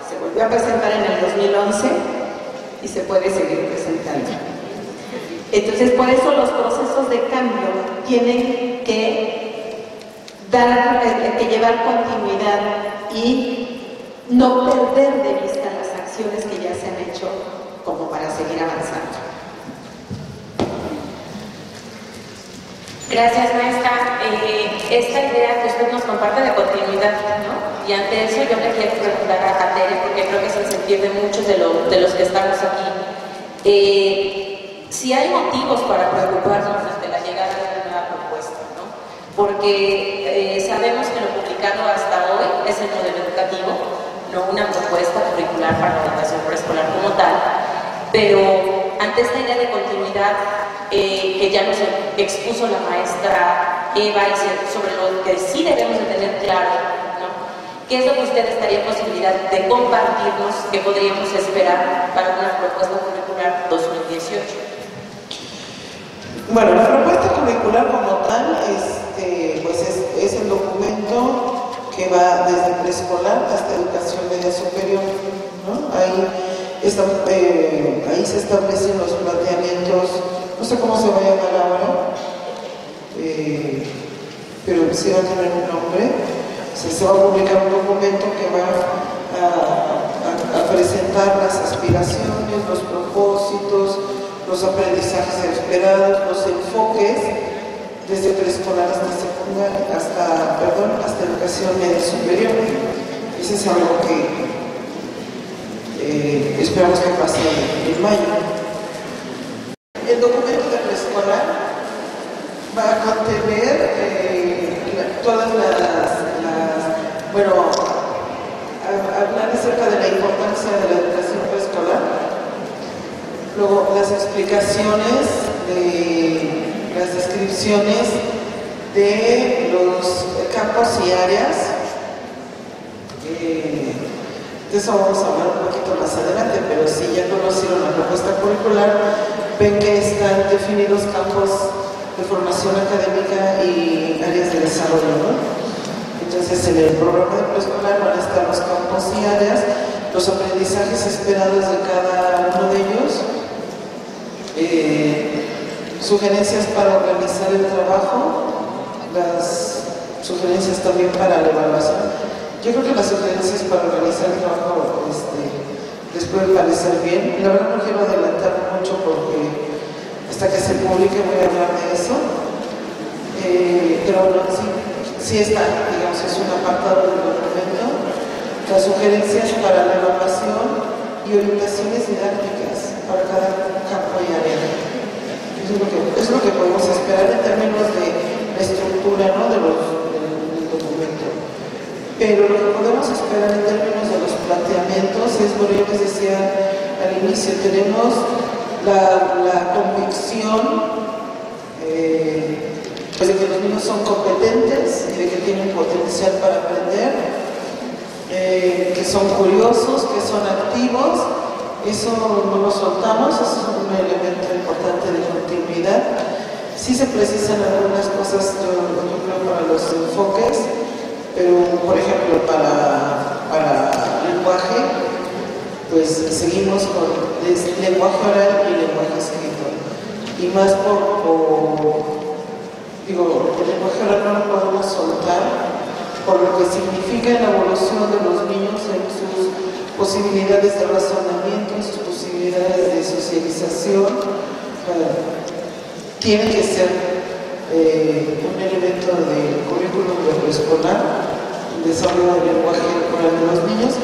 se volvió a presentar en el 2011 y se puede seguir presentando. Entonces, por eso los procesos de cambio tienen que llevar continuidad y no perder de vista las acciones que ya se han hecho como para seguir avanzando. Gracias, maestra. Esta idea que usted nos comparte de continuidad, ¿no? Y ante eso yo le quiero preguntar a Tere, porque creo que es el sentir de muchos de los que estamos aquí. Si hay motivos para preocuparnos ante la llegada de una nueva propuesta, ¿no? Porque sabemos que lo publicado hasta hoy es el modelo educativo, no una propuesta curricular para la educación preescolar como tal, pero ante esta idea de continuidad que ya nos expuso la maestra Eva y sobre lo que sí debemos de tener claro, ¿no? ¿Qué es lo que usted estaría en posibilidad de compartirnos que podríamos esperar para una propuesta curricular 2018? Bueno, la propuesta curricular como tal pues es el documento que va desde preescolar hasta educación media superior, ¿no? Ahí se establecen los planteamientos, no sé cómo se va a llamar ahora, pero sí va a tener un nombre. Se va a publicar un documento que va a presentar las aspiraciones, los propósitos, los aprendizajes esperados, los enfoques desde preescolar hasta secundaria, hasta educación media superior. Ese es algo que esperamos que pase en mayo. El documento de preescolar va a contener todas hablar acerca de la importancia de la educación preescolar. Luego, las explicaciones, las descripciones de los campos y áreas. De eso vamos a hablar un poquito más adelante, pero si ya conocieron la propuesta curricular, ven que están definidos campos de formación académica y áreas de desarrollo, ¿no? Entonces, en el programa de preescolar van a estar los campos y áreas, los aprendizajes esperados de cada uno de ellos, sugerencias para organizar el trabajo, las sugerencias también para la evaluación. Yo creo que las sugerencias para organizar el trabajo les pueden parecer bien. La verdad no quiero adelantar mucho porque hasta que se publique voy a hablar de eso. Pero bueno, sí está, digamos, es un apartado del documento. Las sugerencias para la evaluación y orientaciones didácticas para cada campo y área. Eso es lo que podemos esperar en términos de la estructura, ¿no? del documento. Pero lo que podemos esperar en términos de los planteamientos es, bueno, yo les decía al inicio, tenemos la convicción pues de que los niños son competentes y de que tienen potencial para aprender, que son curiosos, que son activos. Eso no lo soltamos, eso es un elemento importante de continuidad. Sí se precisan algunas cosas, yo creo, para los enfoques, pero por ejemplo para lenguaje, pues seguimos con lenguaje oral y lenguaje escrito. Y más el lenguaje oral no lo podemos soltar por lo que significa la evolución de los niños en sus posibilidades de razonamiento, en sus posibilidades de socialización. Tiene que ser un elemento del currículum de preescolar, el desarrollo del lenguaje oral de los niños,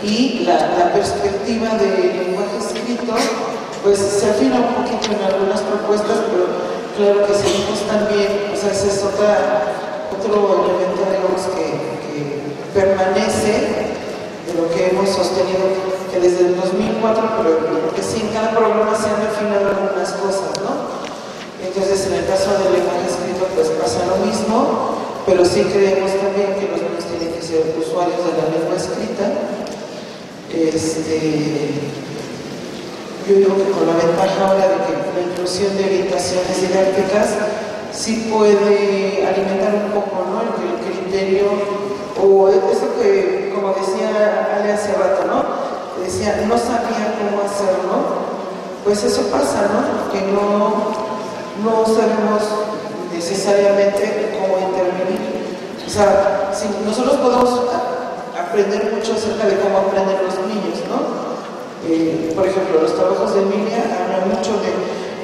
y la perspectiva del lenguaje escrito, pues se afina un poquito en algunas propuestas, pero claro que seguimos también, o sea, ese es otro elemento, digamos, que permanece de lo que hemos sostenido que desde el 2004, pero que sí, en cada programa se han refinado algunas cosas, ¿no? Entonces, en el caso del lenguaje escrito, pues pasa lo mismo, pero sí creemos también que los niños tienen que usuarios de la lengua escrita. Yo digo que con la ventaja ahora de que la inclusión de orientaciones didácticas sí puede alimentar un poco, ¿no?, el criterio, o eso que, como decía Ale hace rato, ¿no?, decía, no sabía cómo hacerlo. Pues eso pasa, ¿no?, que no sabemos necesariamente cómo intervenir. O sea, si nosotros podemos aprender mucho acerca de cómo aprenden los niños, ¿no? Por ejemplo, los trabajos de Emilia hablan mucho de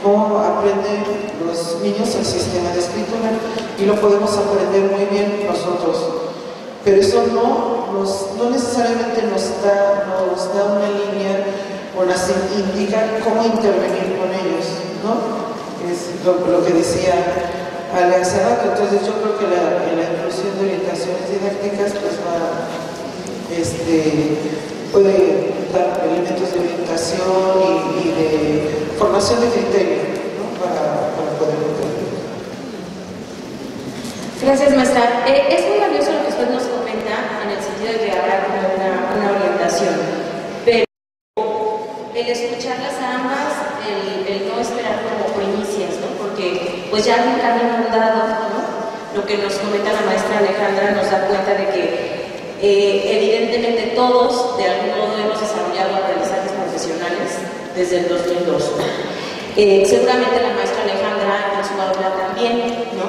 cómo aprenden los niños el sistema de escritura y lo podemos aprender muy bien nosotros. Pero eso no necesariamente nos da una línea o nos indica cómo intervenir con ellos, ¿no? Es lo que decía Ale hace rato. Entonces yo creo que la inclusión de orientaciones didácticas pues puede dar elementos de orientación y de formación de criterio, ¿no?, para poder intervenir. Gracias, maestra. Es muy valioso lo que usted nos comenta en el sentido de que habrá como una orientación, pero el escucharlas a ambas, el no esperar como primicias, ¿no?, porque pues ya hay un camino andado, ¿no? Lo que nos comenta la maestra Alejandra nos da cuenta de que evidentemente todos de algún modo hemos desarrollado aprendizajes profesionales desde el 2002. Seguramente la maestra Alejandra en su aula también, ¿no?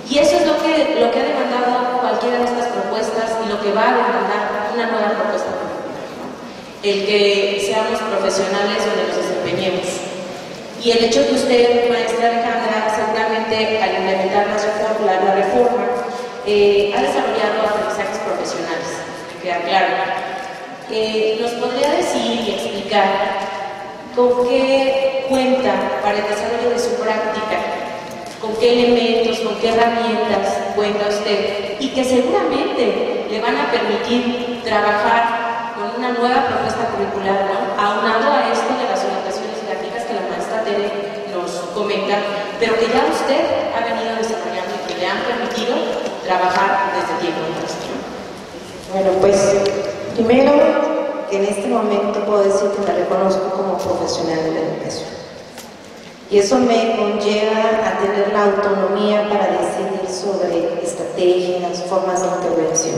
Y eso es lo que ha demandado cualquiera de estas propuestas y lo que va a demandar una nueva propuesta, ¿no?, el que seamos profesionales donde nos desempeñemos. Y el hecho que usted, maestra Alejandra, seguramente al implementar la reforma, ha desarrollado aprendizajes profesionales, que queda claro. ¿Nos podría decir y explicar con qué cuenta para el desarrollo de su práctica? ¿Con qué elementos, con qué herramientas cuenta usted? Y que seguramente le van a permitir trabajar con una nueva propuesta curricular, ¿no?, aunado a esto de las orientaciones didácticas que la maestra Tere nos comenta, pero que ya usted ha venido desarrollando y que le han permitido trabajar desde tiempo atrás. Bueno, pues primero que en este momento puedo decir que me reconozco como profesional de la educación. Y eso me conlleva a tener la autonomía para decidir sobre estrategias, formas de intervención.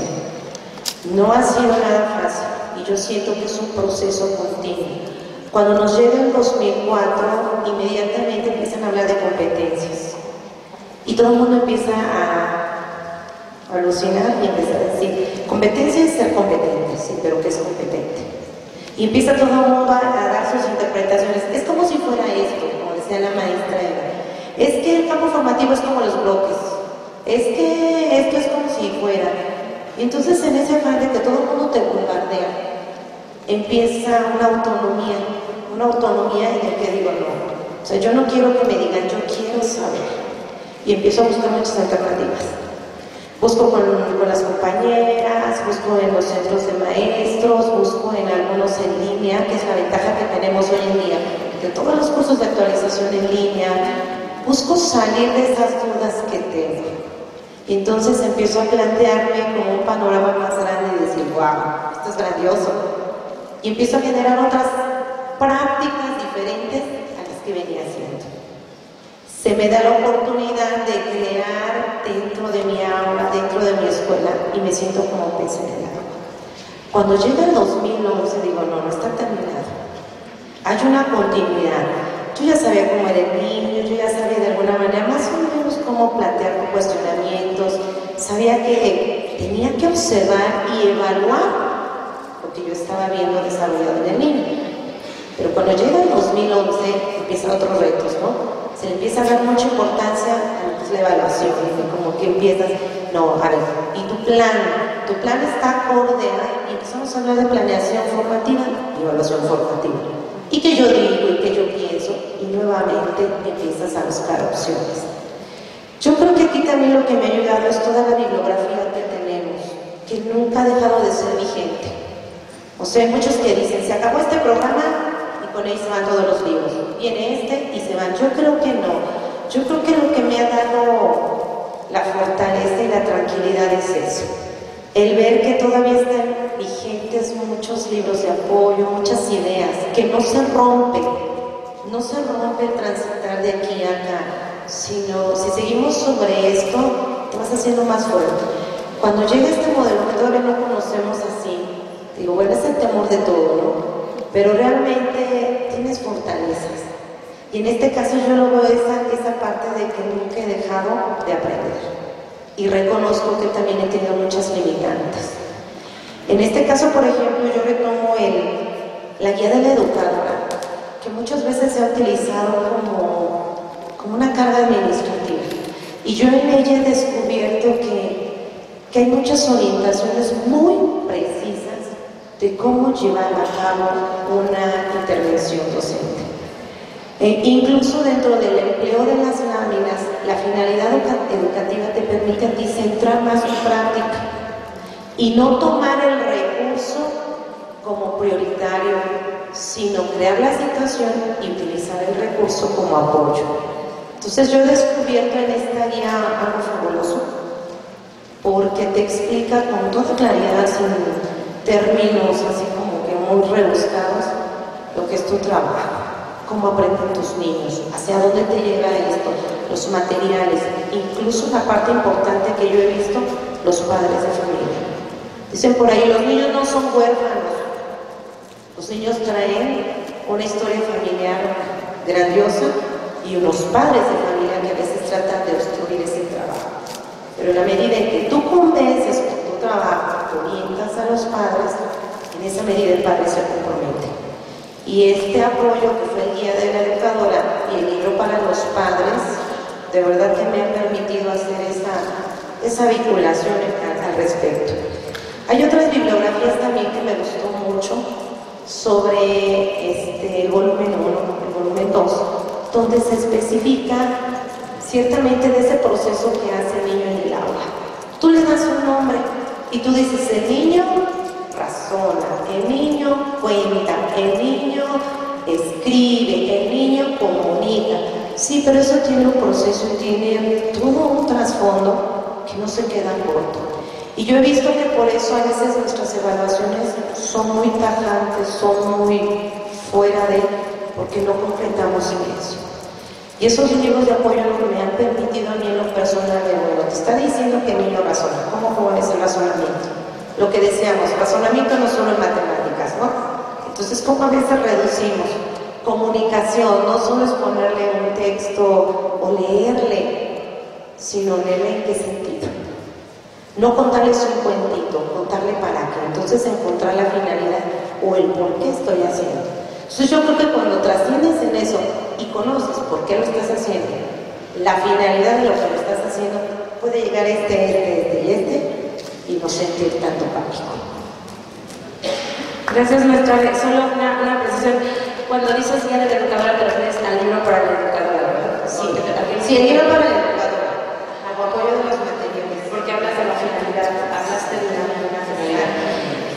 No ha sido nada fácil y yo siento que es un proceso continuo. Cuando nos llega el 2004, inmediatamente empiezan a hablar de competencias. Y todo el mundo empieza a alucinar y empieza a decir, competencia es ser competente, sí, pero ¿qué es competente? Y empieza todo el mundo a dar sus interpretaciones. Es como si fuera esto, como decía la maestra Eva. Es que el campo formativo es como los bloques. Es que esto es como si fuera. Y entonces en ese afán de que todo el mundo te bombardea, empieza una autonomía en el que digo no. O sea, yo no quiero que me digan, yo quiero saber. Y empiezo a buscar muchas alternativas. Busco con las compañeras, busco en los centros de maestros, busco en algunos en línea, que es la ventaja que tenemos hoy en día, de todos los cursos de actualización en línea. Busco salir de esas dudas que tengo. Y entonces empiezo a plantearme como un panorama más grande y decir, wow, esto es grandioso. Y empiezo a generar otras prácticas diferentes a las que venía haciendo. Se me da la oportunidad de crear dentro de mi aula, dentro de mi escuela, y me siento como pez en el agua. Cuando llega el 2011, digo, no está terminado. Hay una continuidad. Yo ya sabía cómo era el niño, yo ya sabía de alguna manera más o menos cómo plantear cuestionamientos, sabía que tenía que observar y evaluar lo que yo estaba viendo desarrollado en el niño. Pero cuando llega el 2011, empiezan otros retos, ¿no? Se le empieza a dar mucha importancia a lo que es la evaluación, y como que empiezas, no, a ver, y tu plan está acorde a, y empezamos a hablar de planeación formativa y evaluación formativa. Y que yo digo y que yo pienso, y nuevamente empiezas a buscar opciones. Yo creo que aquí también lo que me ha ayudado es toda la bibliografía que tenemos, que nunca ha dejado de ser vigente. O sea, hay muchos que dicen, se acabó este programa, con ahí se van todos los libros, viene este y se van. Yo creo que no. Yo creo que lo que me ha dado la fortaleza y la tranquilidad es eso. el ver que todavía están vigentes muchos libros de apoyo, muchas ideas, que no se rompe el transitar de aquí a acá, sino si seguimos sobre esto, te vas haciendo más fuerte. Cuando llega este modelo que todavía no conocemos así, digo, bueno, es el temor de todo, ¿no? Pero realmente tienes fortalezas. Y en este caso yo lo veo esa parte de que nunca he dejado de aprender. Y reconozco que también he tenido muchas limitantes. En este caso, por ejemplo, yo retomo la guía de la educadora, que muchas veces se ha utilizado como una carga administrativa. Y yo en ella he descubierto que hay muchas orientaciones muy precisas de cómo llevar a cabo una intervención docente. Incluso dentro del empleo de las láminas, la finalidad educativa te permite a ti centrar más tu práctica y no tomar el recurso como prioritario, sino crear la situación y utilizar el recurso como apoyo. Entonces yo he descubierto en esta guía algo fabuloso, porque te explica con toda claridad, sin términos así como que muy rebuscados, lo que es tu trabajo. Cómo aprenden tus niños, hacia dónde te llega esto, los materiales, incluso una parte importante que yo he visto, los padres de familia. Dicen por ahí, los niños no son huérfanos, los niños traen una historia familiar grandiosa y unos padres de familia que a veces tratan de obstruir ese trabajo. Pero en la medida en que tú convences con tu trabajo, te orientas a los padres, en esa medida el padre se compromete. Y este apoyo que fue el guía de la educadora y el libro para los padres, de verdad que me ha permitido hacer esa vinculación al respecto. Hay otras bibliografías también que me gustó mucho sobre el volumen 1, el volumen 2, donde se especifica ciertamente de ese proceso que hace el niño en el aula. Tú le das un nombre y tú dices, el niño razona, el niño cuenta, el niño escribe, el niño comunica. Sí, pero eso tiene un proceso y tiene todo un trasfondo que no se queda corto. Y yo he visto que por eso a veces nuestras evaluaciones son muy tajantes, son muy fuera de, porque no concretamos en eso. Y esos libros de apoyo lo que me han permitido a mí en lo personal, bueno, te está diciendo que el niño razona. ¿Cómo es el razonamiento? Lo que deseamos, razonamiento no solo en matemáticas, ¿no? Entonces, ¿cómo a veces reducimos? Comunicación, no solo es ponerle un texto o leerle, sino leerle en qué sentido. No contarles un cuentito, contarle para qué. Entonces, encontrar la finalidad o el por qué estoy haciendo. Entonces, yo creo que cuando trasciendes en eso y conoces por qué lo estás haciendo, la finalidad de lo que lo estás haciendo, puede llegar y no sentir tanto pánico. Gracias, maestra. Solo una precisión. Cuando dices guía de la educadora, te refieres al libro para la educadora, ¿verdad? Sí, el libro para la educadora, como apoyo de los materiales. Porque hablas de la finalidad, hablaste de una finalidad.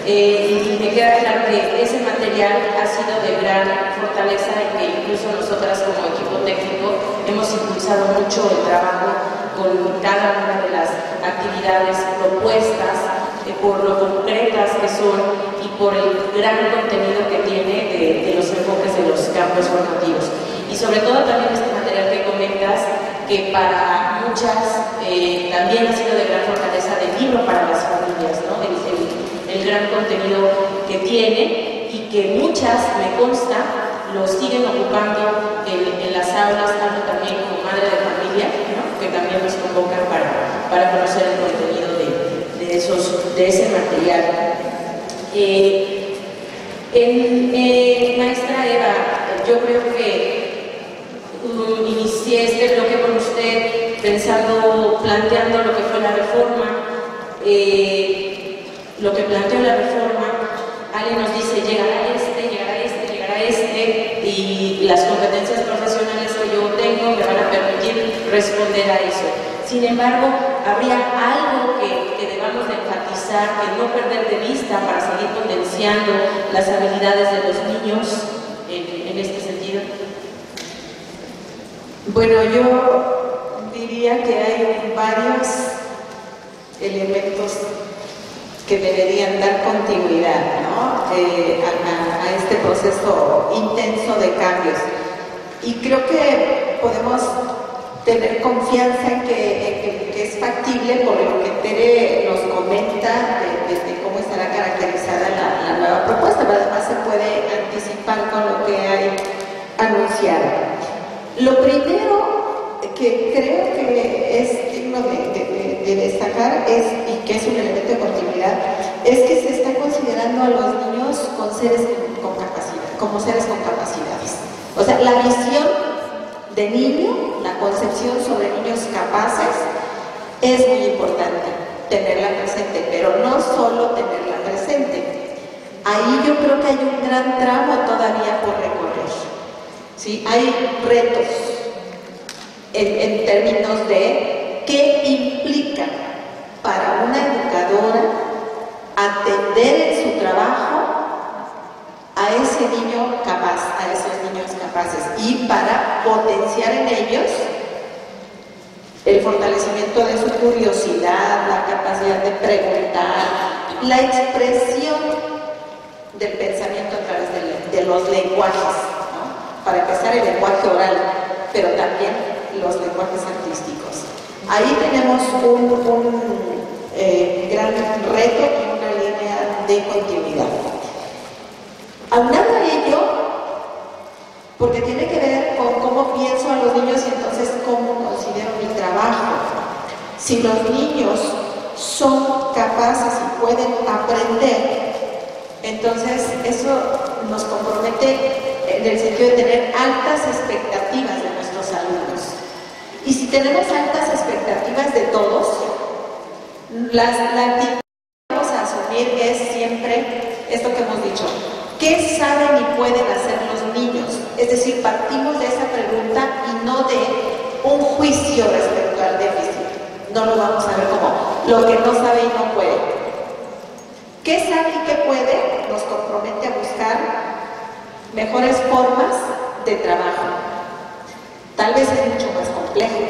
Y me queda claro que ese material ha sido de gran fortaleza y que incluso nosotras como equipo técnico hemos impulsado mucho el trabajo con cada una de las actividades propuestas, por lo concretas que son y por el gran contenido que tiene de los enfoques de los campos formativos. Y sobre todo también este material que comentas, que para muchas también ha sido de gran fortaleza de libro para las familias, ¿no? El gran contenido que tiene y que muchas, me consta, lo siguen ocupando en las aulas, tanto también como madre de familia, ¿no? Que también nos convocan para conocer el contenido de ese material. Maestra Eva, yo creo que inicié este bloque con usted planteando lo que fue la reforma, lo que planteó la reforma. Ale nos dice, llegará este, y las competencias profesionales que yo tengo me van a permitir responder a eso. Sin embargo, habría algo que debamos de enfatizar, que no perder de vista para seguir potenciando las habilidades de los niños en este sentido. Bueno, yo diría que hay varios elementos que deberían dar continuidad, ¿no? a este proceso intenso de cambios. Y creo que podemos tener confianza en que es factible, por lo que Tere nos comenta de cómo estará caracterizada la nueva propuesta, pero además se puede anticipar con lo que hay anunciado. Lo primero que creo que es digno de destacar y que es un elemento de continuidad, es que se está considerando a los niños como seres con capacidades. O sea, la visión de niño, la concepción sobre niños capaces, es muy importante tenerla presente, pero no solo tenerla presente. Ahí yo creo que hay un gran tramo todavía por recorrer. ¿Sí? Hay retos en términos de qué implica para una educadora atender en su trabajo a ese niño capaz, a esos niños capaces, y para potenciar en ellos el fortalecimiento de su curiosidad, la capacidad de preguntar, la expresión del pensamiento a través de los lenguajes, ¿no? Para empezar, el lenguaje oral, pero también los lenguajes artísticos. Ahí tenemos un gran reto y una línea de continuidad. Aunado a ello, porque tiene que ver con cómo pienso a los niños y entonces cómo considero mi trabajo. Si los niños son capaces y pueden aprender, entonces eso nos compromete en el sentido de tener altas expectativas de nuestros alumnos. Y si tenemos altas expectativas de todos, la actitud que vamos a asumir es siempre esto que hemos dicho: ¿qué saben y pueden hacer los niños? Es decir, partimos de esa pregunta y no de un juicio respecto al déficit. No lo vamos a ver como lo que no sabe y no puede. ¿Qué sabe y qué puede? Nos compromete a buscar mejores formas de trabajo. Tal vez es mucho más complejo,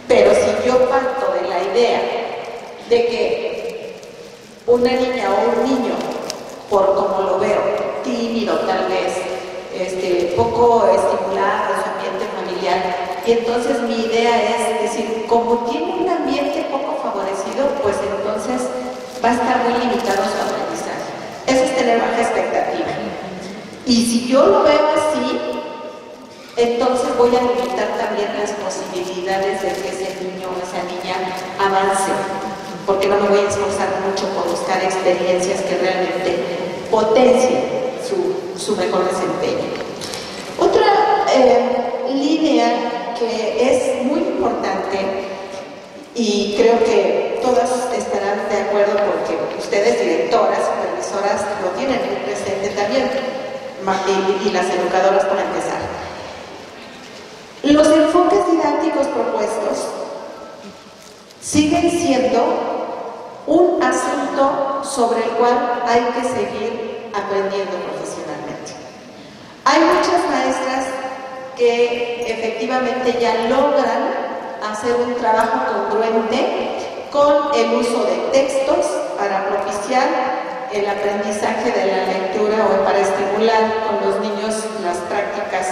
pero si yo parto de la idea de que una niña o un niño, por como lo veo, tímido tal vez, poco estimulado en su ambiente familiar, y entonces mi idea es decir, como tiene un ambiente poco favorecido, pues entonces va a estar muy limitado su aprendizaje. Eso es tener baja expectativa. Y si yo lo veo así, entonces voy a limitar también las posibilidades de que ese niño o esa niña avance, porque no me voy a esforzar mucho por buscar experiencias que realmente potencien su mejor desempeño. Otra línea que es muy importante, y creo que todas estarán de acuerdo porque ustedes, directoras, supervisoras, lo tienen muy presente también, y las educadoras para empezar. Los enfoques didácticos propuestos siguen siendo un asunto sobre el cual hay que seguir aprendiendo profesionalmente. Hay muchas maestras que efectivamente ya logran hacer un trabajo congruente con el uso de textos para propiciar el aprendizaje de la lectura o para estimular con los niños las prácticas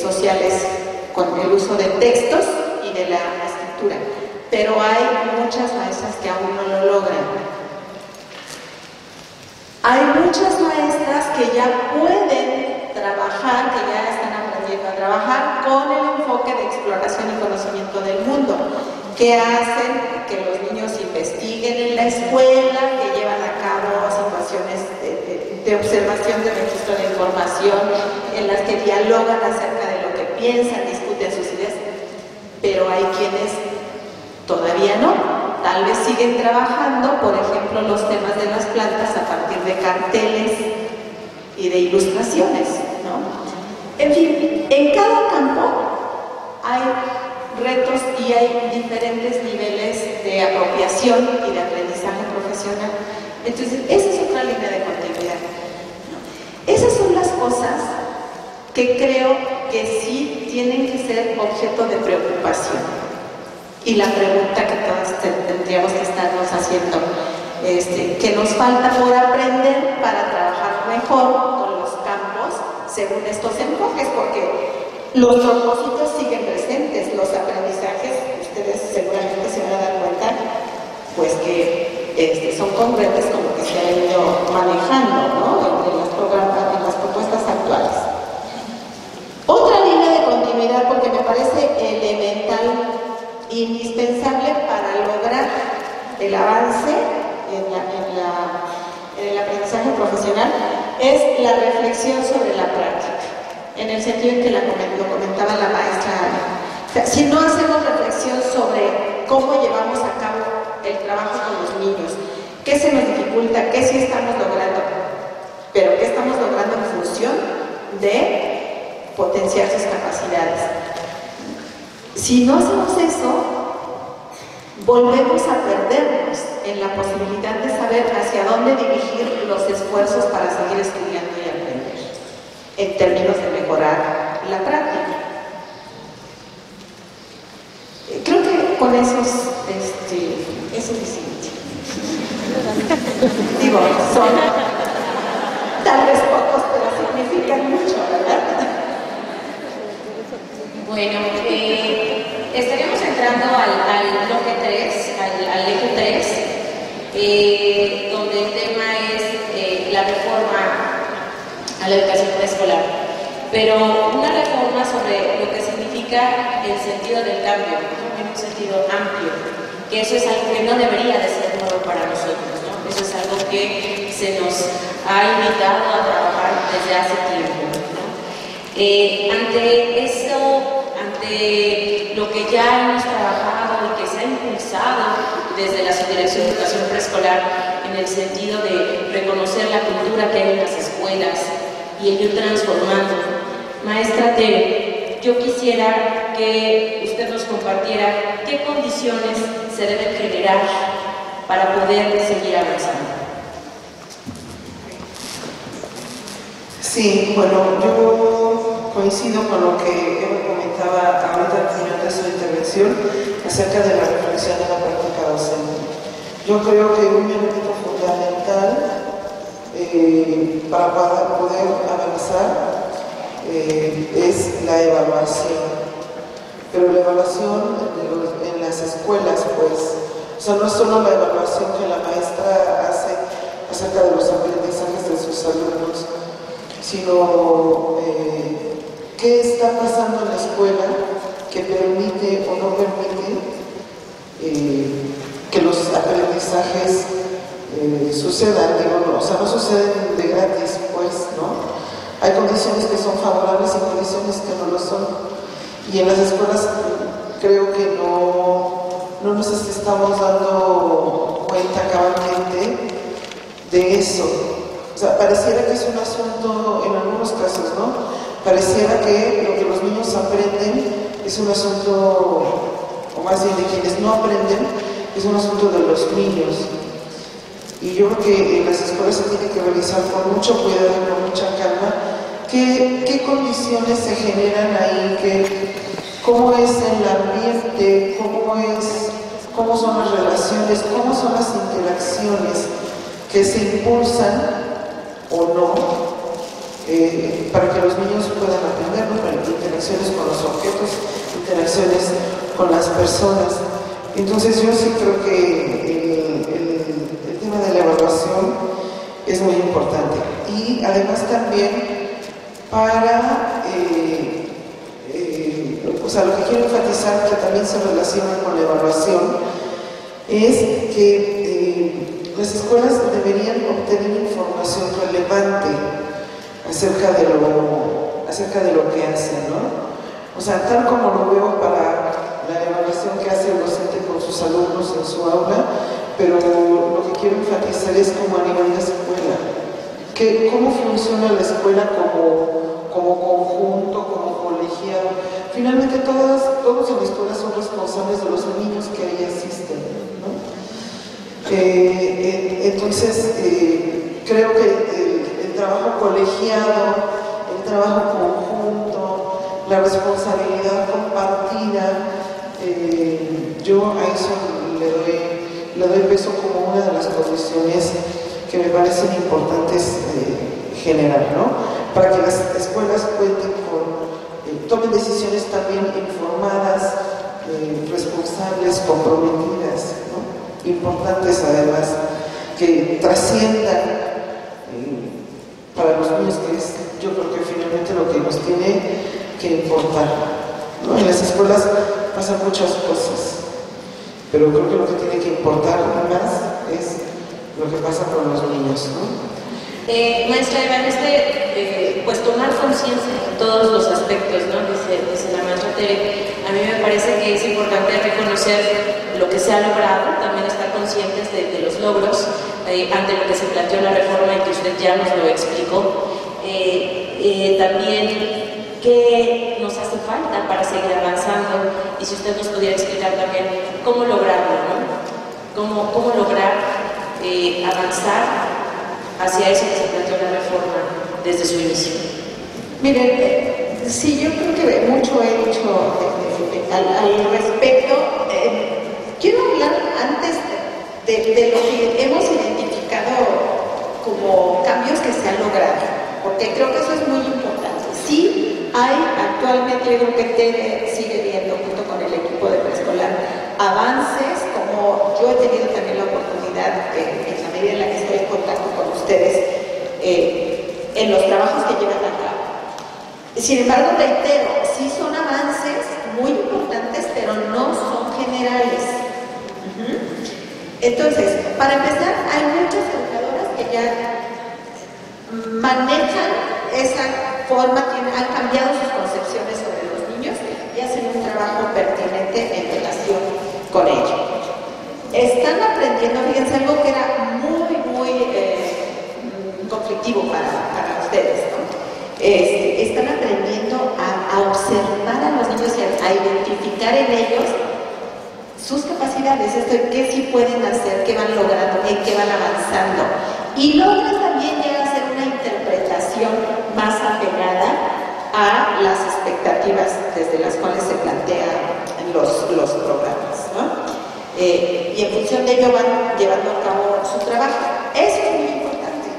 sociales con el uso de textos y de la escritura. Pero hay muchas maestras que aún no lo logran. Hay muchas maestras que ya pueden trabajar, que ya están aprendiendo a trabajar con el enfoque de exploración y conocimiento del mundo, que hacen que los niños investiguen en la escuela, que llevan a cabo situaciones de observación, de registro de información, en las que dialogan acerca de lo que piensan, discuten sus ideas, pero hay quienes todavía no. Tal vez siguen trabajando, por ejemplo, los temas de las plantas a partir de carteles y de ilustraciones, ¿no? En fin, en cada campo hay retos y hay diferentes niveles de apropiación y de aprendizaje profesional. Entonces, esa es otra línea de continuidad, ¿no? Esas son las cosas que creo que sí tienen que ser objeto de preocupación. Y la pregunta que todas tendríamos que estarnos haciendo: que nos falta por aprender para trabajar mejor con los campos según estos enfoques, porque los propósitos siguen presentes, los aprendizajes, ustedes seguramente se van a dar cuenta, pues que son congruentes con lo que se ha ido manejando, ¿no? en las propuestas actuales. Otra línea de continuidad, porque me parece elemental, indispensable para lograr el avance en el aprendizaje profesional, es la reflexión sobre la práctica, en el sentido en que lo comentaba la maestra Ana. O sea, si no hacemos reflexión sobre cómo llevamos a cabo el trabajo con los niños, qué se nos dificulta, qué sí estamos logrando, pero qué estamos logrando en función de potenciar sus capacidades. Si no hacemos eso, volvemos a perdernos en la posibilidad de saber hacia dónde dirigir los esfuerzos para seguir estudiando y aprender, en términos de mejorar la práctica. Creo que con eso es suficiente. Digo, son tal vez pocos, pero significan mucho, ¿verdad? Bueno, estaríamos entrando al bloque 3, al eje 3, donde el tema es la reforma a la educación preescolar, pero una reforma sobre lo que significa el sentido del cambio, ¿no? En un sentido amplio, que eso es algo que no debería de ser nuevo para nosotros, ¿no? Eso es algo que se nos ha invitado a trabajar desde hace tiempo, ¿no? Ante lo que ya hemos trabajado y que se ha impulsado desde la Subdirección de Educación Preescolar en el sentido de reconocer la cultura que hay en las escuelas y el ir transformando. Maestra Tere, yo quisiera que usted nos compartiera qué condiciones se deben generar para poder seguir avanzando. Sí, bueno, yo coincido con lo que Eva comentaba ahorita al final de su intervención acerca de la reflexión de la práctica docente. Yo creo que un elemento fundamental para poder avanzar es la evaluación. Pero la evaluación en las escuelas, pues, o sea, no es solo la evaluación que la maestra hace acerca de los aprendizajes de sus alumnos, sino qué está pasando en la escuela que permite o no permite que los aprendizajes sucedan, digo, no, o sea, no suceden de gratis, pues, ¿no? Hay condiciones que son favorables y condiciones que no lo son. Y en las escuelas creo que no nos estamos dando cuenta cabalmente de eso. O sea, pareciera que es un asunto, en algunos casos, ¿no? Pareciera que lo que los niños aprenden es un asunto, o más bien de quienes no aprenden, es un asunto de los niños. Y yo creo que en las escuelas se tiene que revisar con mucho cuidado y con mucha calma qué condiciones se generan ahí, cómo es el ambiente, cómo son las relaciones, cómo son las interacciones que se impulsan o no, para que los niños puedan aprender, ¿no? Interacciones con los objetos, interacciones con las personas. Entonces yo sí creo que el tema de la evaluación es muy importante. Y además también para, o sea, lo que quiero enfatizar, que también se relaciona con la evaluación, es que las escuelas deberían obtener información relevante acerca de lo que hacen, ¿no? O sea, tal como lo veo para la evaluación que hace el docente con sus alumnos en su aula, pero lo que quiero enfatizar es como a nivel de escuela, cómo funciona la escuela como conjunto, como colegiado. Finalmente todos en la escuela son responsables de los niños que ahí asisten, ¿no? Entonces, creo que el trabajo colegiado, el trabajo conjunto, la responsabilidad compartida, yo a eso le doy peso como un una de las condiciones que me parecen importantes generar, ¿no? Para que las escuelas cuenten con, tomen decisiones también informadas, responsables, comprometidas, ¿no? Importantes además, que trasciendan para los niños, que es, yo creo que finalmente lo que nos tiene que importar, ¿no? En las escuelas pasan muchas cosas, pero creo que lo que tiene que importar más es lo que pasa con los niños, ¿no? Maestra Eva, pues tomar conciencia en todos los aspectos, ¿no? Dice la maestra Tere. A mí me parece que es importante reconocer lo que se ha logrado, también estar conscientes de los logros ante lo que se planteó la reforma y que usted ya nos lo explicó. También qué nos hace falta para seguir avanzando, y si usted nos pudiera explicar también cómo lograrlo, ¿no? Cómo lograr avanzar hacia eso que se planteó la reforma desde su inicio. Miren, sí, yo creo que mucho he dicho al respecto. Quiero hablar antes de lo que hemos identificado como cambios que se han logrado, porque creo que eso es muy importante. Sí, hay actualmente, yo creo que Tere sigue viendo junto con el equipo de preescolar avances, como yo he tenido también la oportunidad, en la medida en la que estoy en contacto con ustedes, en los trabajos que llevan a cabo. Sin embargo, reitero, sí son avances muy importantes, pero no son generales. Entonces, para empezar, hay muchas educadoras que ya manejan esa forma, han cambiado sus concepciones sobre los niños y hacen un trabajo pertinente en relación con ello. Están aprendiendo, fíjense, algo que era muy conflictivo para ustedes, ¿no? Están aprendiendo a observar a los niños y a identificar en ellos sus capacidades, qué sí pueden hacer, qué van logrando, en qué van avanzando. Y logran también llegar a hacer una interpretación más apegada a las expectativas desde las cuales se plantean los programas, ¿no? Y en función de ello van llevando a cabo su trabajo. Eso es muy importante.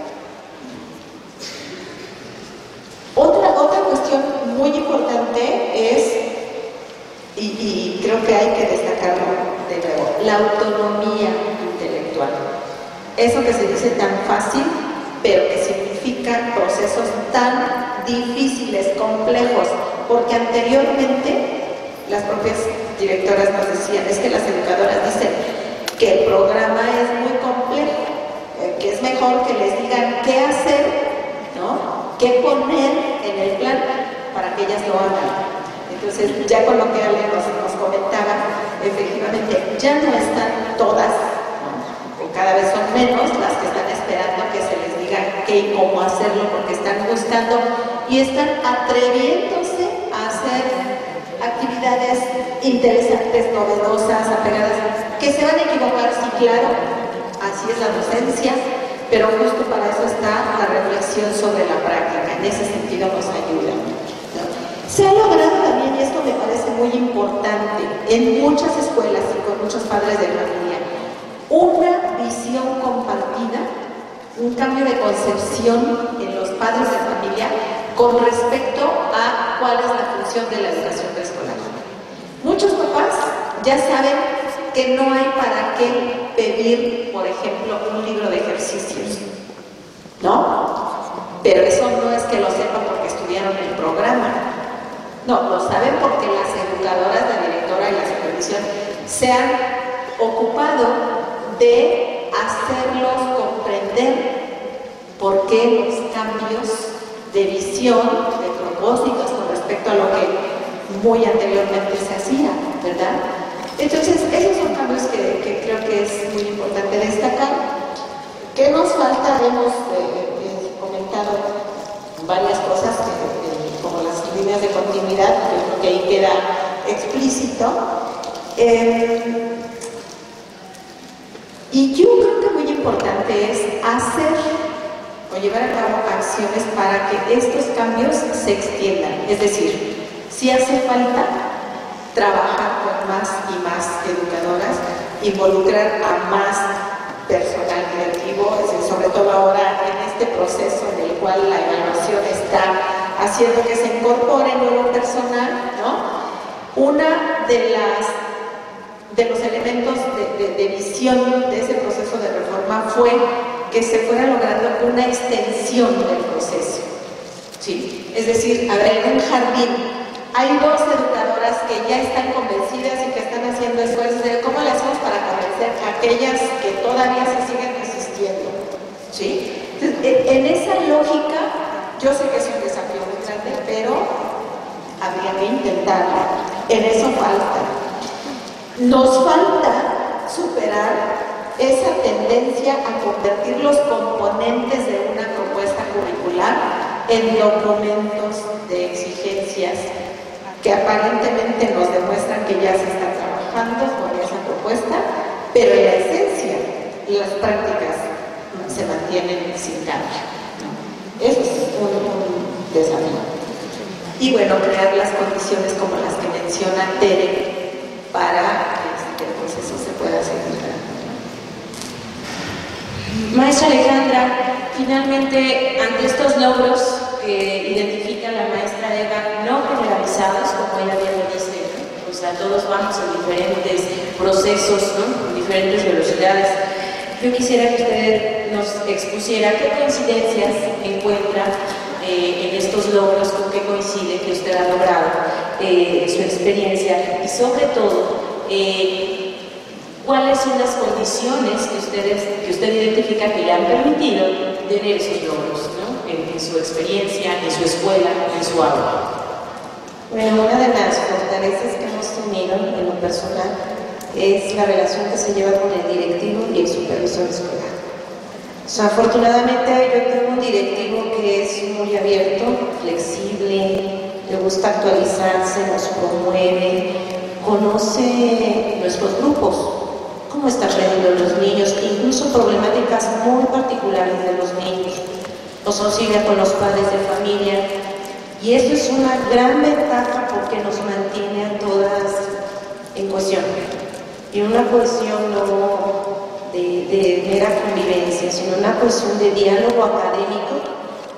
Otra cuestión muy importante es, y creo que hay que destacarlo de nuevo, la autonomía intelectual. Eso que se dice tan fácil, pero que significa procesos tan difíciles, complejos, porque anteriormente las propias directoras nos decían, es que las educadoras dicen que el programa es muy complejo, que es mejor que les digan qué hacer, ¿no? Qué poner en el plan para que ellas lo hagan. Entonces, ya con lo que Ale nos comentaba, efectivamente, ya no están todas, ¿no? O cada vez son menos las que están esperando que se les diga qué y cómo hacerlo, porque están buscando y están atreviéndose a hacer actividades interesantes, novedosas, apegadas, que se van a equivocar, sí, claro, así es la docencia, pero justo para eso está la reflexión sobre la práctica, en ese sentido nos ayuda, ¿no? Se ha logrado también, y esto me parece muy importante, en muchas escuelas y con muchos padres de familia, una visión compartida, un cambio de concepción en los padres de familia con respecto a cuál es la función de la educación preescolar. Muchos papás ya saben que no hay para qué pedir, por ejemplo, un libro de ejercicios, ¿no? Pero eso no es que lo sepan porque estudiaron el programa. No, lo saben porque las educadoras, la directora y la supervisión se han ocupado de hacerlos comprender por qué los cambios de visión, de propósitos con respecto a lo que muy anteriormente se hacía, ¿verdad? Entonces, esos son cambios que creo que es muy importante destacar. ¿Qué nos falta? Hemos comentado varias cosas, como las líneas de continuidad, yo creo que ahí queda explícito. Y yo creo que muy importante es hacer o llevar a cabo acciones para que estos cambios se extiendan. Es decir, si hace falta trabajar con más y más educadoras, involucrar a más personal directivo, sobre todo ahora en este proceso en el cual la evaluación está haciendo que se incorpore nuevo personal, ¿no? Una de los elementos de visión de ese proceso de reforma fue que se fuera logrando una extensión del proceso, ¿sí? Es decir, a ver, en un jardín hay 2 educadoras que ya están convencidas y que están haciendo esfuerzos de cómo le hacemos para convencer a aquellas que todavía se siguen resistiendo, ¿sí? Entonces, en esa lógica, yo sé que es un desafío muy grande, pero habría que intentarlo. En eso falta. Nos falta superar esa tendencia a convertir los componentes de una propuesta curricular en documentos de exigencias que aparentemente nos demuestran que ya se está trabajando con esa propuesta, pero en la esencia las prácticas se mantienen sin cambio. Eso es un desafío. Y bueno, crear las condiciones como las que menciona Tere para que el proceso se pueda seguir. Maestra Alejandra, finalmente, ante estos logros que identifica la maestra Eva, no generalizados, como ella bien lo dice, ¿no? O sea, todos vamos en diferentes procesos, ¿no? En diferentes velocidades. Yo quisiera que usted nos expusiera qué coincidencias encuentra en estos logros, con qué coincide que usted ha logrado en su experiencia y sobre todo, ¿cuáles son las condiciones que usted identifica que le han permitido tener esos logros, ¿no? En su experiencia, en su escuela, en su aula? Bueno, una de las fortalezas que hemos tenido en lo personal es la relación que se lleva con el directivo y el supervisor escolar. O sea, afortunadamente yo tengo un directivo que es muy abierto, flexible, le gusta actualizarse, nos promueve, conoce nuestros grupos, cómo están aprendiendo los niños, incluso problemáticas muy particulares de los niños. Nos auxilia con los padres de familia y eso es una gran ventaja porque nos mantiene a todas en cohesión. Y una cohesión no de mera convivencia, sino una cuestión de diálogo académico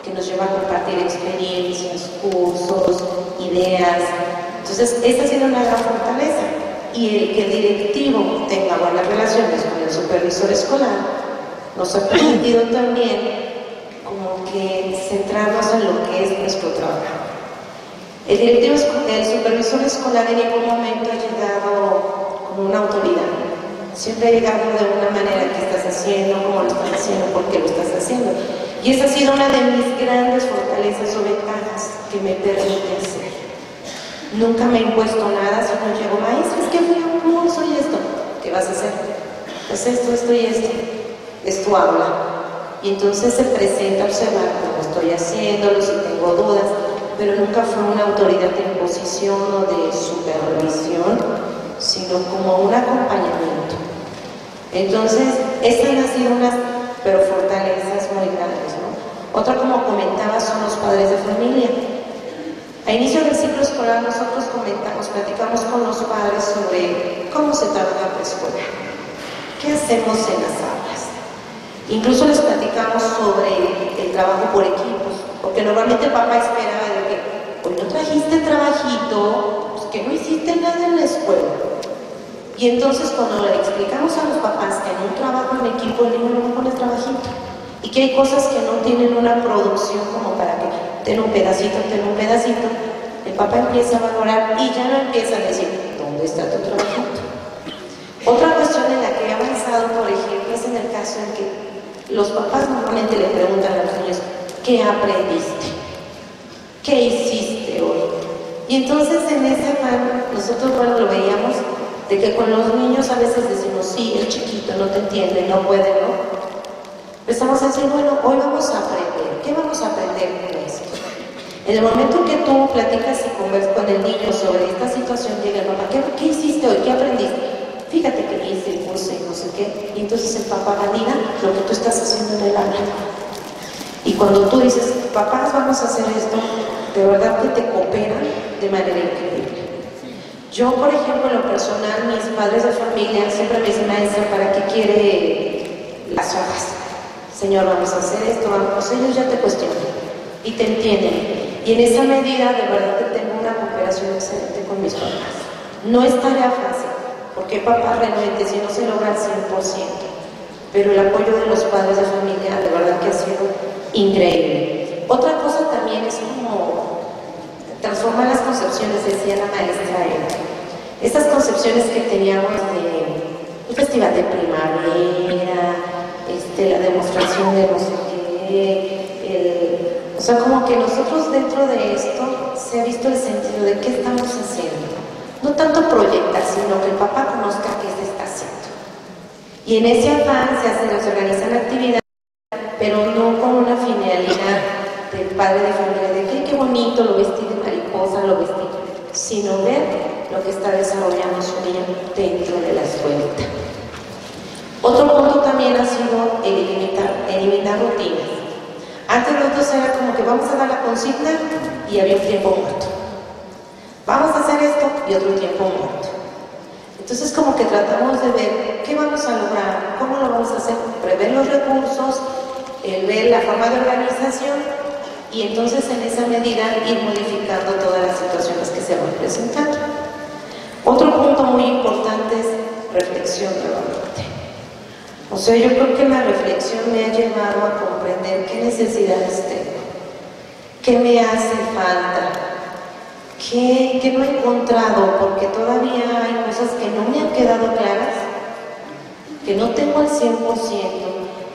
que nos lleva a compartir experiencias, cursos, ideas. Entonces, esta ha sido una gran fortaleza. Y el que el directivo tenga buenas relaciones con el supervisor escolar nos ha permitido también como que centrarnos en lo que es nuestro trabajo. El supervisor escolar en ningún momento ha llegado como una autoridad. Siempre ha llegado de una manera: ¿qué estás haciendo? ¿Cómo lo estás haciendo? ¿Por qué lo estás haciendo? Y esa ha sido una de mis grandes fortalezas o ventajas que me permite hacer. Nunca me he impuesto nada, sino llego: maestra, es que fui a un curso y esto. ¿Qué vas a hacer? Pues esto y esto. Es tu aula. Y entonces se presenta a observar cómo estoy haciéndolo, si tengo dudas, pero nunca fue una autoridad de imposición o de supervisión, sino como un acompañamiento. Entonces, estas han sido unas fortalezas muy grandes, ¿no? Otra, como comentaba, son los padres de familia. A inicio del ciclo escolar nosotros platicamos con los padres sobre cómo se trabaja en preescolar, qué hacemos en las aulas. Incluso les platicamos sobre el trabajo por equipos, porque normalmente el papá esperaba de que, pues no trajiste trabajito, pues que no hiciste nada en la escuela. Y entonces cuando le explicamos a los papás que en un trabajo en equipo el niño no pone trabajito, y que hay cosas que no tienen una producción como para que ten un pedacito, el papá empieza a valorar y ya no empieza a decir, ¿dónde está tu trabajito? Otra cuestión en la que he avanzado, por ejemplo, es en el caso en que los papás normalmente le preguntan a los niños, ¿qué aprendiste? ¿Qué hiciste hoy? Y entonces en ese afán, nosotros lo veíamos, de que con los niños a veces decimos, sí, el chiquito no te entiende, no puede, ¿no? Empezamos a decir, bueno, hoy vamos a aprender. ¿Qué vamos a aprender con esto? En el momento que tú platicas y conversas con el niño sobre esta situación, llega el papá, ¿qué hiciste hoy? ¿Qué aprendiste? Fíjate que hice, puse, no sé qué. Y entonces el papá valida lo que tú estás haciendo en el aula. Y cuando tú dices, papás, vamos a hacer esto, de verdad que te cooperan de manera increíble. Yo, por ejemplo, en lo personal, mis padres de familia siempre me dicen, maestra, ¿para qué quiere las hojas. Señor, vamos a hacer esto, vamos, ellos ya te cuestionan y te entienden. Y en esa medida, de verdad que tengo una cooperación excelente con mis papás. No es tarea fácil, porque hay papás renuentes y no se logra al 100%, pero el apoyo de los padres de familia, de verdad que ha sido increíble. Otra cosa también es como transformar las concepciones, decía la maestra Eva. Estas concepciones que teníamos de un festival de primavera, la demostración de no sé qué, o sea, como que nosotros dentro de esto se ha visto el sentido de qué estamos haciendo. No tanto proyectar, sino que el papá conozca qué se está haciendo. Y en ese afán se organizan actividades, pero no con una finalidad del padre de familia, de qué bonito, lo vestí de mariposa, lo vestí, sino ver lo que está desarrollando su niño dentro de la escuela. Otro punto también ha sido eliminar rutinas. Antes nosotros era como que vamos a dar la consigna y había un tiempo muerto. Vamos a hacer esto y otro tiempo muerto. Entonces como que tratamos de ver qué vamos a lograr, cómo lo vamos a hacer, prever los recursos, ver la forma de organización y entonces en esa medida ir modificando todas las situaciones que se van presentando. Otro punto muy importante es reflexión nuevamente. O sea, yo creo que la reflexión me ha llevado a comprender qué necesidades tengo, qué me hace falta, qué no he encontrado, porque todavía hay cosas que no me han quedado claras, que no tengo al 100%,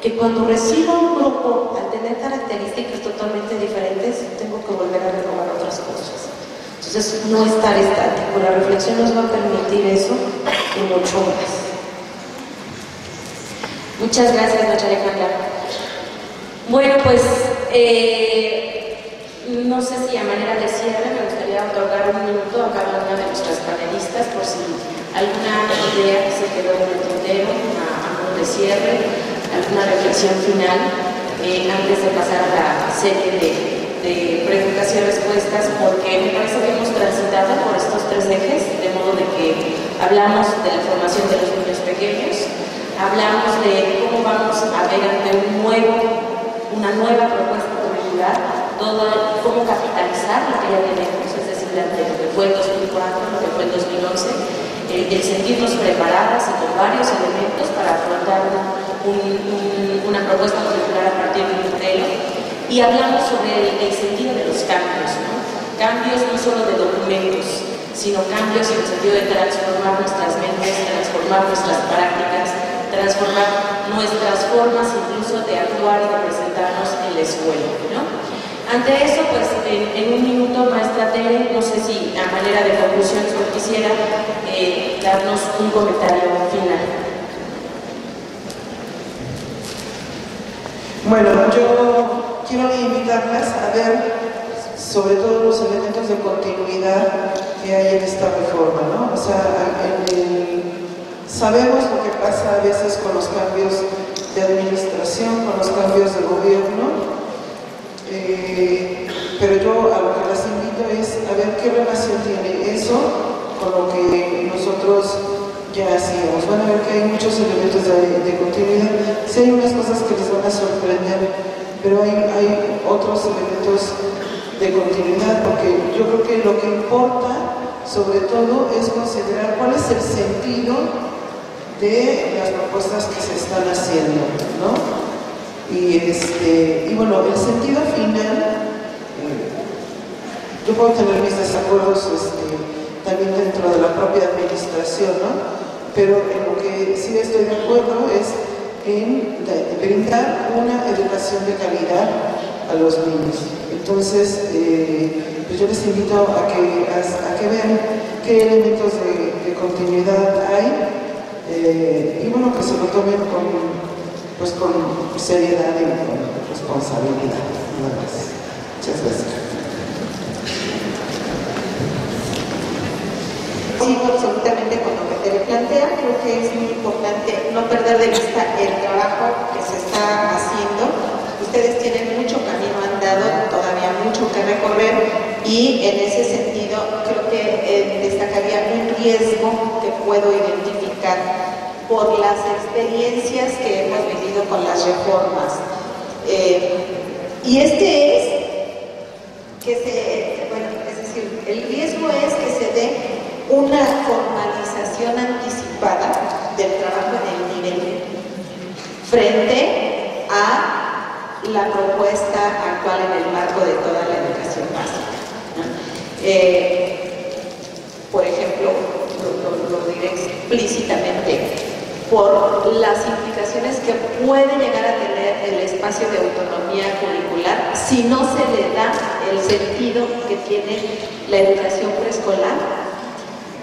que cuando recibo un grupo, al tener características totalmente diferentes, tengo que volver a renovar otras cosas. Entonces, no estar estático, la reflexión nos va a permitir eso y mucho más. Muchas gracias, doña Alejandra. Bueno, pues no sé si a manera de cierre me gustaría otorgar un minuto a cada una de nuestras panelistas por si alguna idea que se quedó en el tintero, a modo de cierre, alguna reflexión final antes de pasar a la serie de preguntas y respuestas, porque me parece que hemos transitado por estos tres ejes, de modo de que hablamos de la formación de los niños pequeños, hablamos de cómo vamos a ver ante una nueva propuesta curricular, cómo capitalizar lo que ya tenemos, es decir, ante lo que fue el 2004, lo que fue el 2011, el sentirnos preparadas y con varios elementos para afrontar una propuesta curricular a partir de un modelo. Y hablamos sobre el sentido de los cambios, ¿no? Cambios no solo de documentos, sino cambios en el sentido de transformar nuestras mentes, transformar nuestras prácticas, transformar nuestras formas incluso de actuar y de presentarnos en la escuela, ¿no? Ante eso, pues en un minuto, maestra Tere, no sé si a manera de conclusión usted quisiera darnos un comentario final. Bueno, yo quiero invitarlas a ver sobre todo los elementos de continuidad que hay en esta reforma, ¿no? O sea, sabemos lo que pasa a veces con los cambios de administración, con los cambios de gobierno, pero yo a lo que las invito es a ver qué relación tiene eso con lo que nosotros ya hacíamos. Van a ver que hay muchos elementos de continuidad. Sí hay unas cosas que les van a sorprender, pero hay otros elementos de continuidad, porque yo creo que lo que importa sobre todo es considerar cuál es el sentido de las propuestas que se están haciendo, ¿no? Y bueno, el sentido final, yo puedo tener mis desacuerdos también dentro de la propia administración, ¿no? Pero en lo que sí estoy de acuerdo es en brindar una educación de calidad a los niños. Entonces, pues yo les invito a que vean qué elementos de continuidad hay y bueno, que se lo tomen con seriedad y con responsabilidad. Nada más. Muchas gracias. Sigo absolutamente con lo que Tere plantea. Creo que es muy importante no perder de vista el trabajo que se está haciendo. Ustedes tienen mucho camino andado, todavía mucho que recorrer, y en ese sentido creo que destacaría un riesgo que puedo identificar por las experiencias que hemos vivido con las reformas. Y este es el riesgo es que se dé una formalización anticipada del trabajo en el nivel frente a la propuesta actual en el marco de toda la educación básica, ¿no? Por ejemplo, lo diré explícitamente, por las implicaciones que puede llegar a tener el espacio de autonomía curricular si no se le da el sentido que tiene la educación preescolar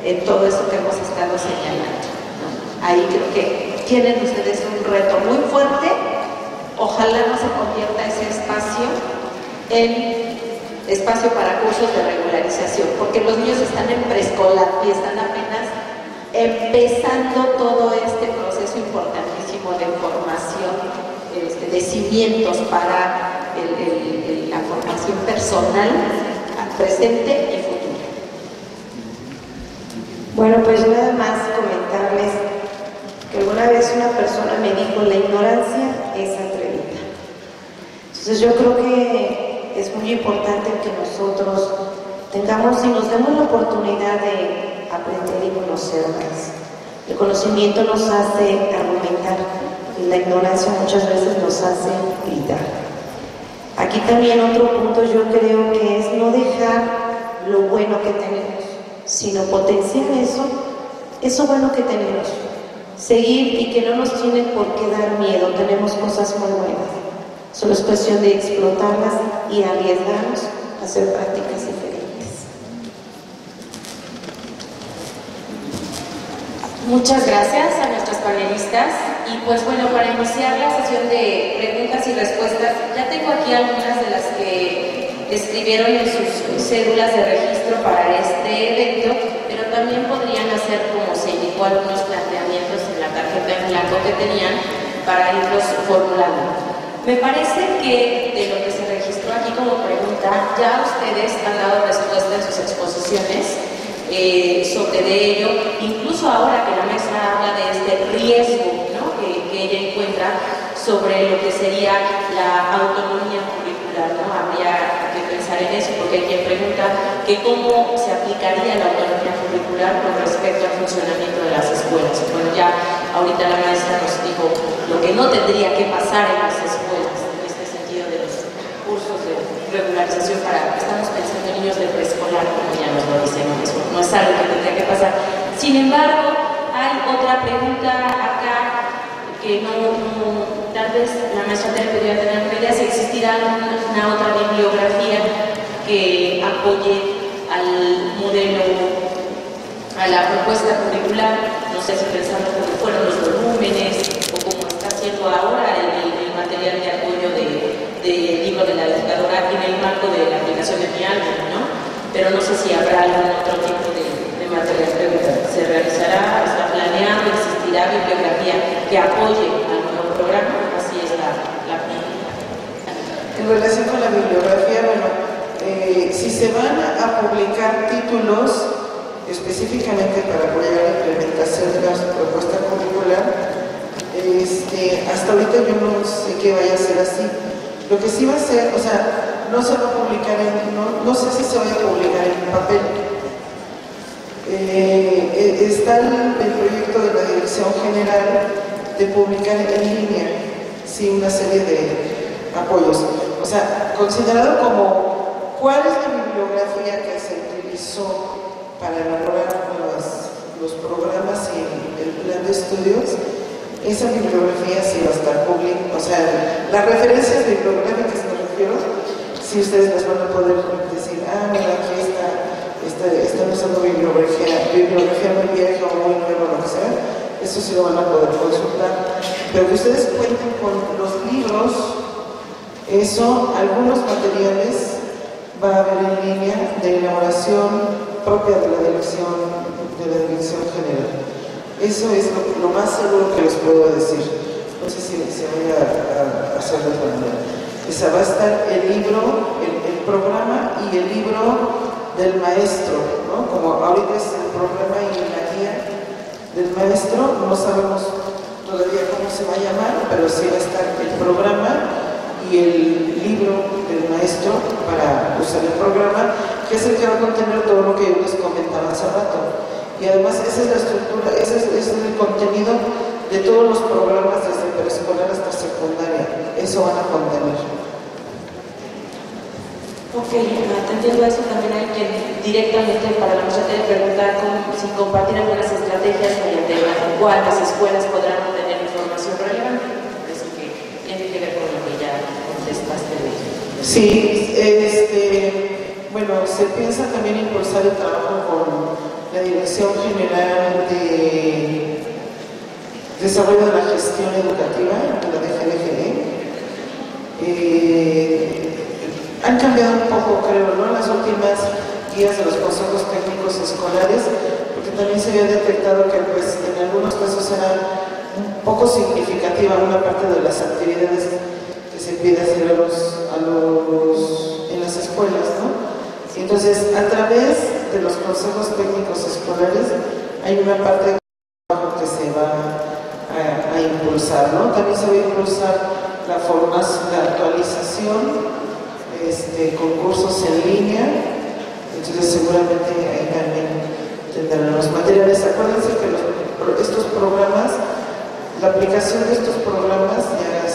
en todo eso que hemos estado señalando, ¿no? Ahí creo que tienen ustedes un reto muy fuerte. Ojalá no se convierta ese espacio en espacio para cursos de regularización, porque los niños están en preescolar y están apenas empezando todo este proceso importantísimo de formación, de cimientos para la formación personal, presente y futura. Bueno, pues nada más comentarles que alguna vez una persona me dijo: la ignorancia es atrevida. Entonces yo creo que es muy importante que nosotros tengamos y nos demos la oportunidad de aprender y conocer más. El conocimiento nos hace argumentar y la ignorancia muchas veces nos hace gritar. Aquí también otro punto yo creo que es no dejar lo bueno que tenemos, sino potenciar eso bueno que tenemos. Seguir y que no nos tiene por qué dar miedo, tenemos cosas muy buenas. Solo es cuestión de explotarlas y arriesgarnos a hacer prácticas diferentes. Muchas gracias a nuestros panelistas y pues bueno, para iniciar la sesión de preguntas y respuestas, ya tengo aquí algunas de las que escribieron en sus cédulas de registro para este evento, pero también podrían hacer, como se indicó, algunos planteamientos en la tarjeta en blanco que tenían para irlos formulando. Me parece que de lo que se registró aquí como pregunta, ya ustedes han dado respuesta en sus exposiciones sobre de ello, incluso ahora que la maestra habla de este riesgo, ¿no?, que ella encuentra sobre lo que sería la autonomía curricular, ¿no? Habría que pensar en eso, porque hay quien pregunta que cómo se aplicaría la autonomía curricular con respecto al funcionamiento de las escuelas. Bueno, ya ahorita la maestra nos dijo lo que no tendría que pasar en las escuelas, en este sentido de los cursos de regularización estamos pensando en niños de preescolar, como ya nos lo dicen, eso no es algo que tendría que pasar. Sin embargo, hay otra pregunta acá que tal vez la maestra podría tener una idea si existirá una otra bibliografía que apoye al modelo, a la propuesta curricular, no sé si pensando cómo fueron los volúmenes o cómo está siendo ahora el material de apoyo del libro de la educadora en el marco de la aplicación de mi álbum, ¿no? Pero no sé si habrá algún otro tipo de material que se realizará, está planeado, existirá bibliografía que apoye al nuevo programa. Así es la pregunta. En relación con la bibliografía, bueno, si se van a publicar títulos específicamente para apoyar la implementación de la propuesta curricular, hasta ahorita yo no sé qué vaya a ser así. Lo que sí va a ser, o sea, no se va a publicar no sé si se vaya a publicar en papel. Está el proyecto de la Dirección General de publicar en línea, sí, una serie de apoyos. O sea, considerado como cuál es la bibliografía que se utilizó para elaborar los programas y el plan de estudios, esa bibliografía sí va a estar pública. O sea, las referencias bibliográficas me refiero, si ustedes las van a poder decir, mira, aquí están usando bibliografía muy vieja o muy nueva, lo que sea, eso sí lo van a poder consultar. Pero que ustedes cuenten con los libros, eso, algunos materiales va a haber en línea de elaboración propia de la dirección general. Eso es lo más seguro que les puedo decir. No sé si se vaya a hacer de otra manera. Va a estar el libro, el programa y el libro del maestro, ¿no? Como ahorita es el programa y la guía del maestro. maestro, no sabemos todavía cómo se va a llamar, pero sí va a estar el programa y el libro del maestro para usar el programa, que es el que va a contener todo lo que yo les comentaba hace rato. Y además esa es la estructura, ese es el contenido de todos los programas desde preescolar hasta secundaria. Eso van a contener. Ok, te entiendo eso. También hay quien directamente para la muestra te preguntar si compartir algunas estrategias mediante las cuales las escuelas podrán obtener información relevante. Eso que tiene que ver con lo que ya contestaste. Sí, bueno, se piensa también impulsar el trabajo con la Dirección General de Desarrollo de la Gestión Educativa, la DGDGE. Han cambiado un poco, creo, ¿no?, las últimas guías de los consejos técnicos escolares, porque también se había detectado que pues, en algunos casos era un poco significativa una parte de las actividades que se pide hacer en las escuelas, ¿no? Y entonces, a través de los consejos técnicos escolares hay una parte de trabajo que se va a impulsar, ¿no? También se va a impulsar la actualización, concursos en línea. Entonces seguramente ahí también tendrán los materiales. Acuérdense que estos programas, la aplicación de estos programas ya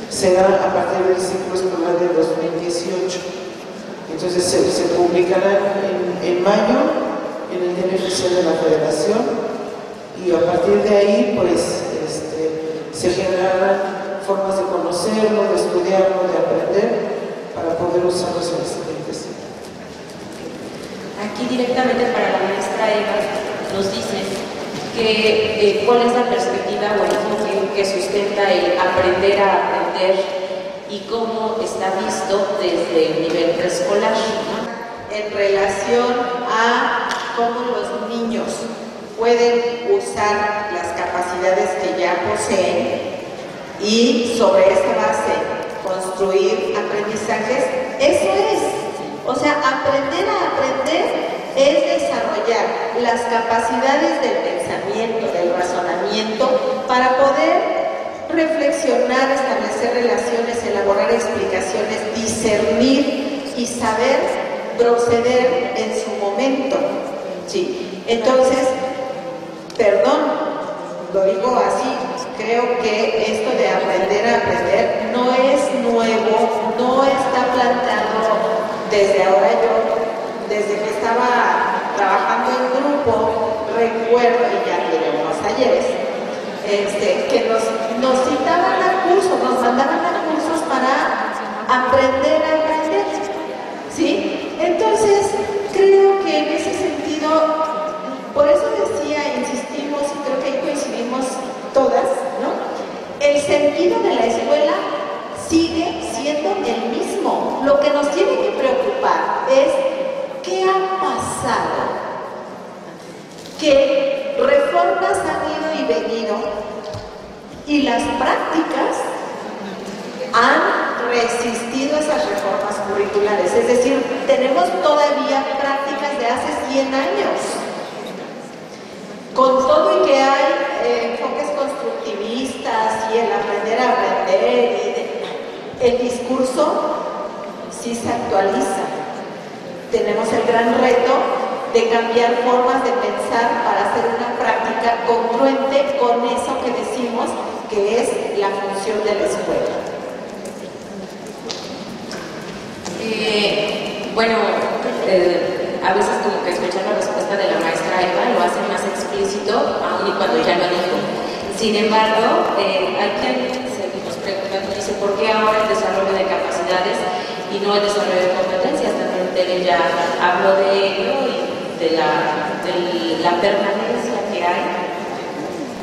será a partir del ciclo escolar de 2018. Entonces se publicarán en mayo en el Diario Oficial de la Federación, y a partir de ahí pues se generarán formas de conocerlo, de estudiarlo, de aprender, para poder usarlos en el siguiente ciclo. Aquí directamente para la maestra Eva nos dicen que cuál es la perspectiva o el enfoque que sustenta el aprender a aprender y cómo está visto desde el nivel preescolar, ¿no?, en relación a cómo los niños pueden usar las capacidades que ya poseen y sobre esa base construir aprendizajes. Eso es, o sea, aprender a aprender es desarrollar las capacidades del pensamiento, del razonamiento, para poder reflexionar, establecer relaciones, elaborar explicaciones, discernir y saber proceder en su momento. Sí. Entonces, perdón, lo digo así, creo que esto de aprender a aprender no es nuevo, no está planteado desde ahora. Yo, desde que estaba trabajando en grupo, recuerdo, y ya tiene unos talleres, que nos citaban a cursos, nos mandaban a cursos para aprender a aprender, ¿sí? Entonces, creo que en ese sentido, por eso decía, insistimos, y creo que ahí coincidimos todas, ¿no? El sentido de la escuela sigue siendo el mismo. Lo que nos tiene que preocupar es qué ha pasado, que reformas han ido y venido y las prácticas han resistido esas reformas curriculares. Es decir, tenemos todavía prácticas de hace 100 años. Con todo y que hay enfoques constructivistas y el aprender a aprender, el discurso sí se actualiza. Tenemos el gran reto de cambiar formas de pensar para hacer una práctica congruente con eso que decimos que es la función de la escuela. A veces como que escuchar la respuesta de la maestra Eva lo hace más explícito, aun y cuando ya lo dijo. Sin embargo, hay quien nos pregunta, dice, ¿por qué ahora el desarrollo de capacidades y no el desarrollo de competencias? También Tere ya habló de ello y de la permanencia que hay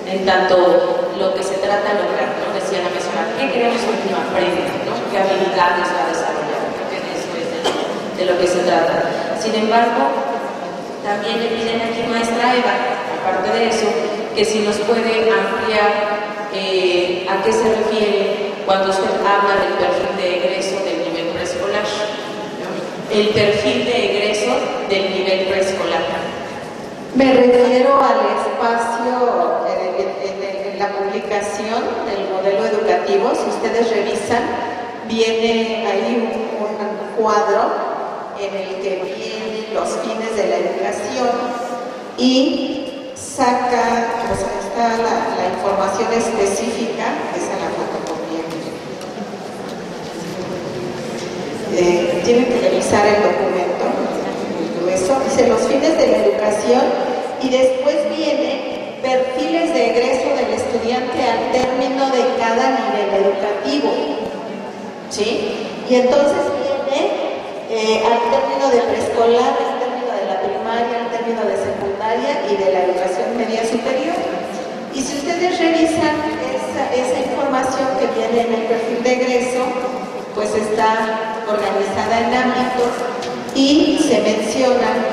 en tanto lo que se trata de lograr, ¿no? Decía la maestra, ¿qué queremos que el niño aprenda, ¿no? ¿Qué habilidades va a desarrollar? Creo que de eso es de lo que se trata. Sin embargo, también le piden aquí, maestra Eva, aparte de eso, que si nos puede ampliar a qué se refiere cuando usted habla del perfil de egreso del nivel preescolar. El perfil de egreso del nivel preescolar. Me refiero al espacio, en la publicación del modelo educativo, si ustedes revisan, viene ahí un cuadro en el que vienen los fines de la educación y saca, o sea, está la información específica, esa la fotocopia. Tienen que revisar el documento, eso dice los fines de la educación, y después viene perfiles de egreso del estudiante al término de cada nivel educativo, ¿sí? Y entonces viene al término de preescolar, al término de la primaria, al término de secundaria y de la educación media superior. Y si ustedes revisan esa información que viene en el perfil de egreso, pues está organizada en ámbitos y se mencionan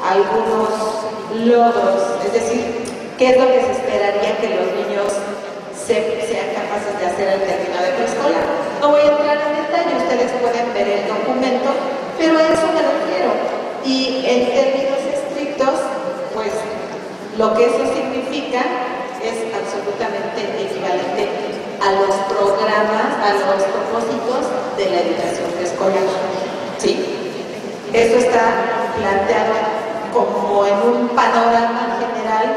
algunos logros, es decir, qué es lo que se esperaría que los niños sean capaces de hacer al término de preescolar. No voy a entrar en detalle, ustedes pueden ver el documento, pero a eso me refiero. Y en términos estrictos, pues lo que eso significa es absolutamente equivalente a los programas, a los propósitos de la educación preescolar. ¿Sí? Eso está planteado como en un panorama general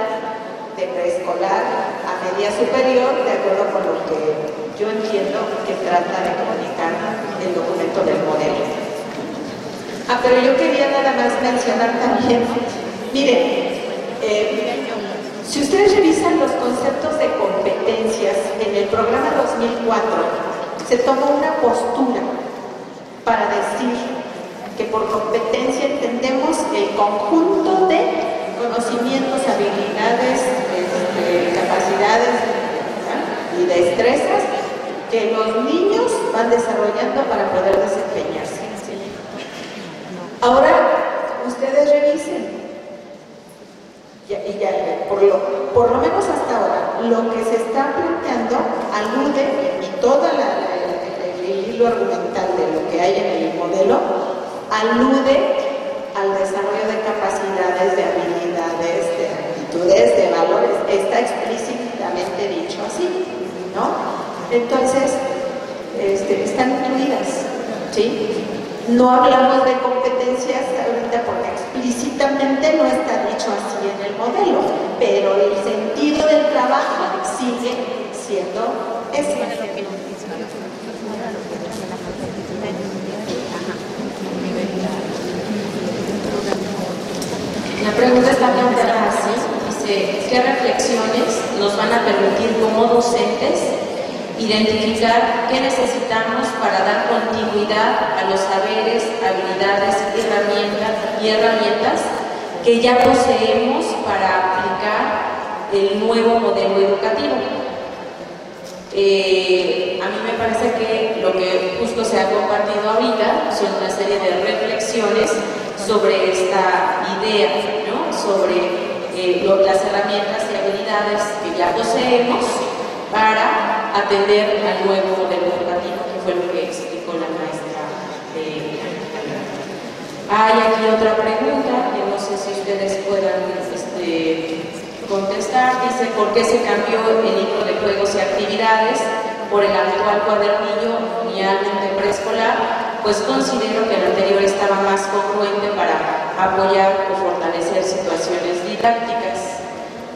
de preescolar a media superior, de acuerdo con lo que yo entiendo que trata de comunicar el documento del modelo. Pero yo quería nada más mencionar también, miren, si ustedes revisan los conceptos de competencias en el programa 2004, se tomó una postura para decir que por competencia entendemos el conjunto de conocimientos, habilidades, capacidades y destrezas que los niños van desarrollando para poder desempeñarse. Ahora, ustedes revisen. Por lo menos hasta ahora, lo que se está planteando alude, y todo el hilo argumental de lo que hay en el modelo, alude al desarrollo de capacidades, de habilidades, de actitudes, de valores. Está explícitamente dicho así, ¿no? Entonces, están incluidas, ¿sí? No hablamos de competencias ahorita porque explícitamente no está dicho así en el modelo, pero el sentido del trabajo sigue siendo ese. La pregunta está planteada así, dice, ¿qué reflexiones nos van a permitir como docentes identificar qué necesitamos para dar continuidad a los saberes, habilidades y herramientas que ya poseemos para aplicar el nuevo modelo educativo? A mí me parece que lo que justo se ha compartido ahorita son una serie de reflexiones sobre esta idea, ¿no? Sobre las herramientas y habilidades que ya poseemos para atender al nuevo modelo educativo, que fue lo que explicó la maestra. Hay aquí otra pregunta que no sé si ustedes puedan contestar. Dice, ¿por qué se cambió el libro de juegos y actividades por el actual cuadernillo linealmente preescolar? Pues considero que el anterior estaba más congruente para apoyar o fortalecer situaciones didácticas.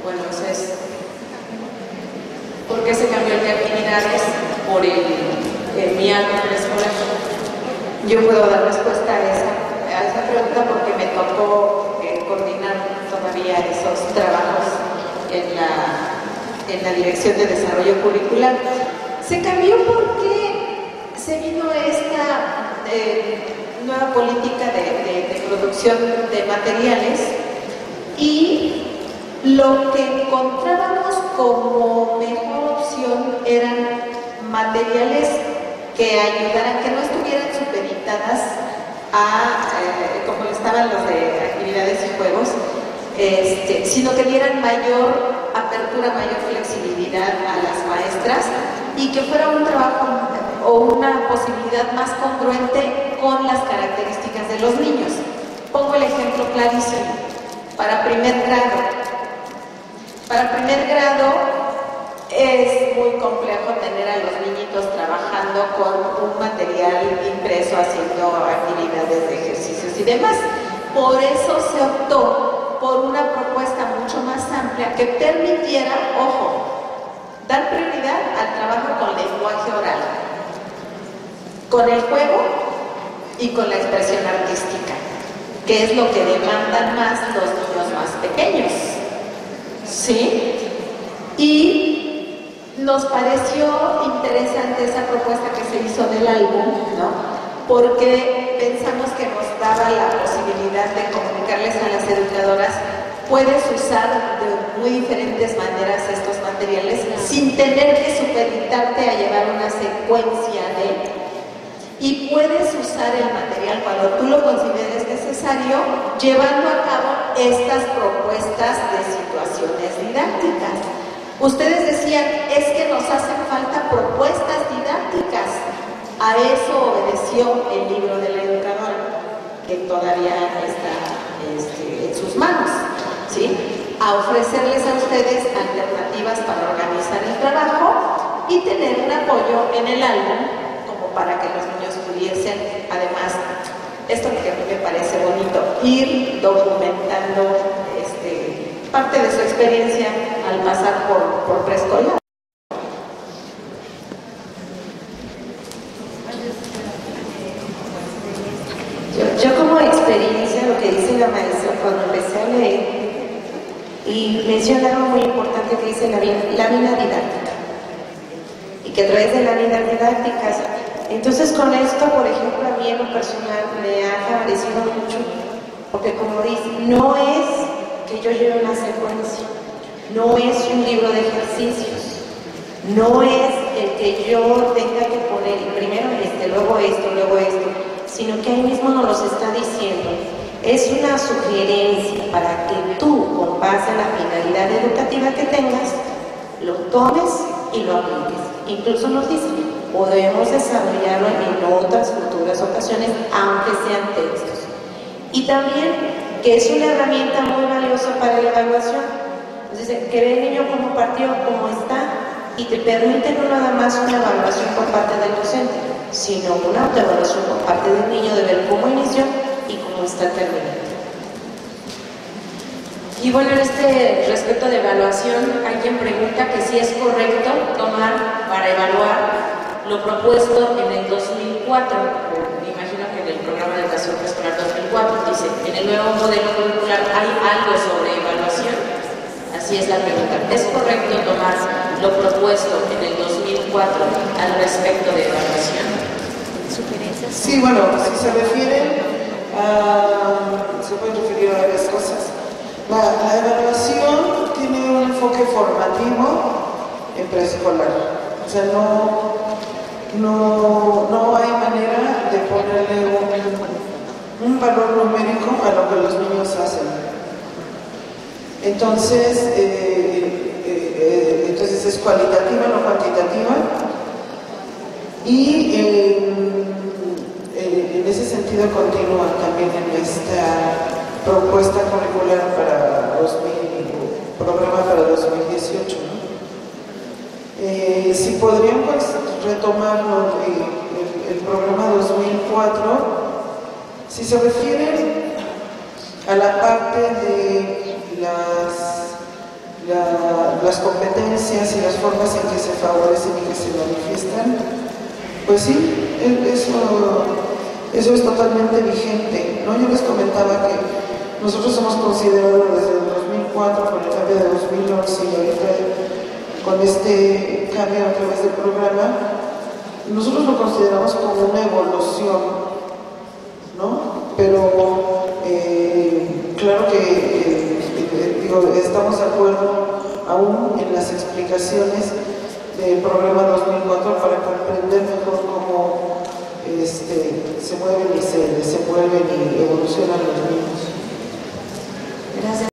Bueno, eso es. ¿Por qué se cambió el de actividades por el linealmente preescolar? Yo puedo dar respuesta a esa pregunta porque me tocó coordinar todavía esos trabajos en la Dirección de Desarrollo Curricular. Se cambió porque se vino esta nueva política de producción de materiales y lo que encontrábamos como mejor opción eran materiales que ayudaran, que no estuvieran supeditadas a, como estaban los de actividades y juegos, sino que dieran mayor apertura, mayor flexibilidad a las maestras y que fuera un trabajo o una posibilidad más congruente con las características de los niños. Pongo el ejemplo clarísimo. Para primer grado, a los niñitos trabajando con un material impreso, haciendo actividades de ejercicios y demás. Por eso se optó por una propuesta mucho más amplia que permitiera, ojo, dar prioridad al trabajo con lenguaje oral, con el juego y con la expresión artística, que es lo que demandan más los niños más pequeños, ¿sí? Y nos pareció interesante esa propuesta que se hizo del álbum, ¿no? Porque pensamos que nos daba la posibilidad de comunicarles a las educadoras: puedes usar de muy diferentes maneras estos materiales sin tener que supeditarte a llevar una secuencia y puedes usar el material cuando tú lo consideres necesario, llevando a cabo estas propuestas de situaciones didácticas. Ustedes decían, es que nos hacen falta propuestas didácticas. A eso obedeció el libro de la educadora, que todavía está en sus manos, ¿sí? A ofrecerles a ustedes alternativas para organizar el trabajo y tener un apoyo en el álbum, como para que los niños pudiesen, además, esto que a mí me parece bonito, ir documentando parte de su experiencia al pasar por preescolar. Yo como experiencia, lo que dice la maestra cuando empecé a leer, y menciona algo muy importante que dice lámina didáctica, y que a través de láminas didácticas, entonces con esto, por ejemplo, a mí en lo personal me ha favorecido mucho, porque como dice, no es que yo lleve una secuencia, no es un libro de ejercicios, no es el que yo tenga que poner primero luego esto, sino que ahí mismo nos los está diciendo. Es una sugerencia para que tú, con base en la finalidad educativa que tengas, lo tomes y lo apliques. Incluso nos dice, podemos desarrollarlo en otras futuras ocasiones, aunque sean textos. Y también que es una herramienta muy valiosa para la evaluación. Entonces, que ve el niño como partió, como está, y te permite no nada más una evaluación por parte del docente, sino una autoevaluación por parte del niño de ver cómo inició y cómo está terminando. Y bueno, respecto de evaluación, hay quien pregunta que si es correcto tomar para evaluar lo propuesto en el 2004. Me imagino que en el programa de educación preescolar 2004 dice, en el nuevo modelo curricular hay algo sobre evaluación. Así es la pregunta. ¿Es correcto tomar lo propuesto en el 2004 al respecto de evaluación? Sí, bueno, si se refiere se puede referir a varias cosas. La evaluación tiene un enfoque formativo en preescolar. O sea, no hay manera de ponerle un valor numérico a lo que los niños hacen. Entonces, entonces es cualitativa, no cuantitativa. Y en ese sentido continúa también en esta propuesta curricular para programa para 2018, ¿no? Si podrían pues, retomar el programa 2004, si se refiere a la parte de las competencias y las formas en que se favorecen y que se manifiestan, pues sí, eso es totalmente vigente, ¿no? Yo les comentaba que nosotros hemos considerado desde el 2004 con el cambio de 2011 y ahorita con este cambio a través del programa, nosotros lo consideramos como una evolución, ¿no? Pero claro que estamos de acuerdo aún en las explicaciones del programa 2004 para comprender mejor cómo se mueven y se desenvuelven y evolucionan los niños. Gracias.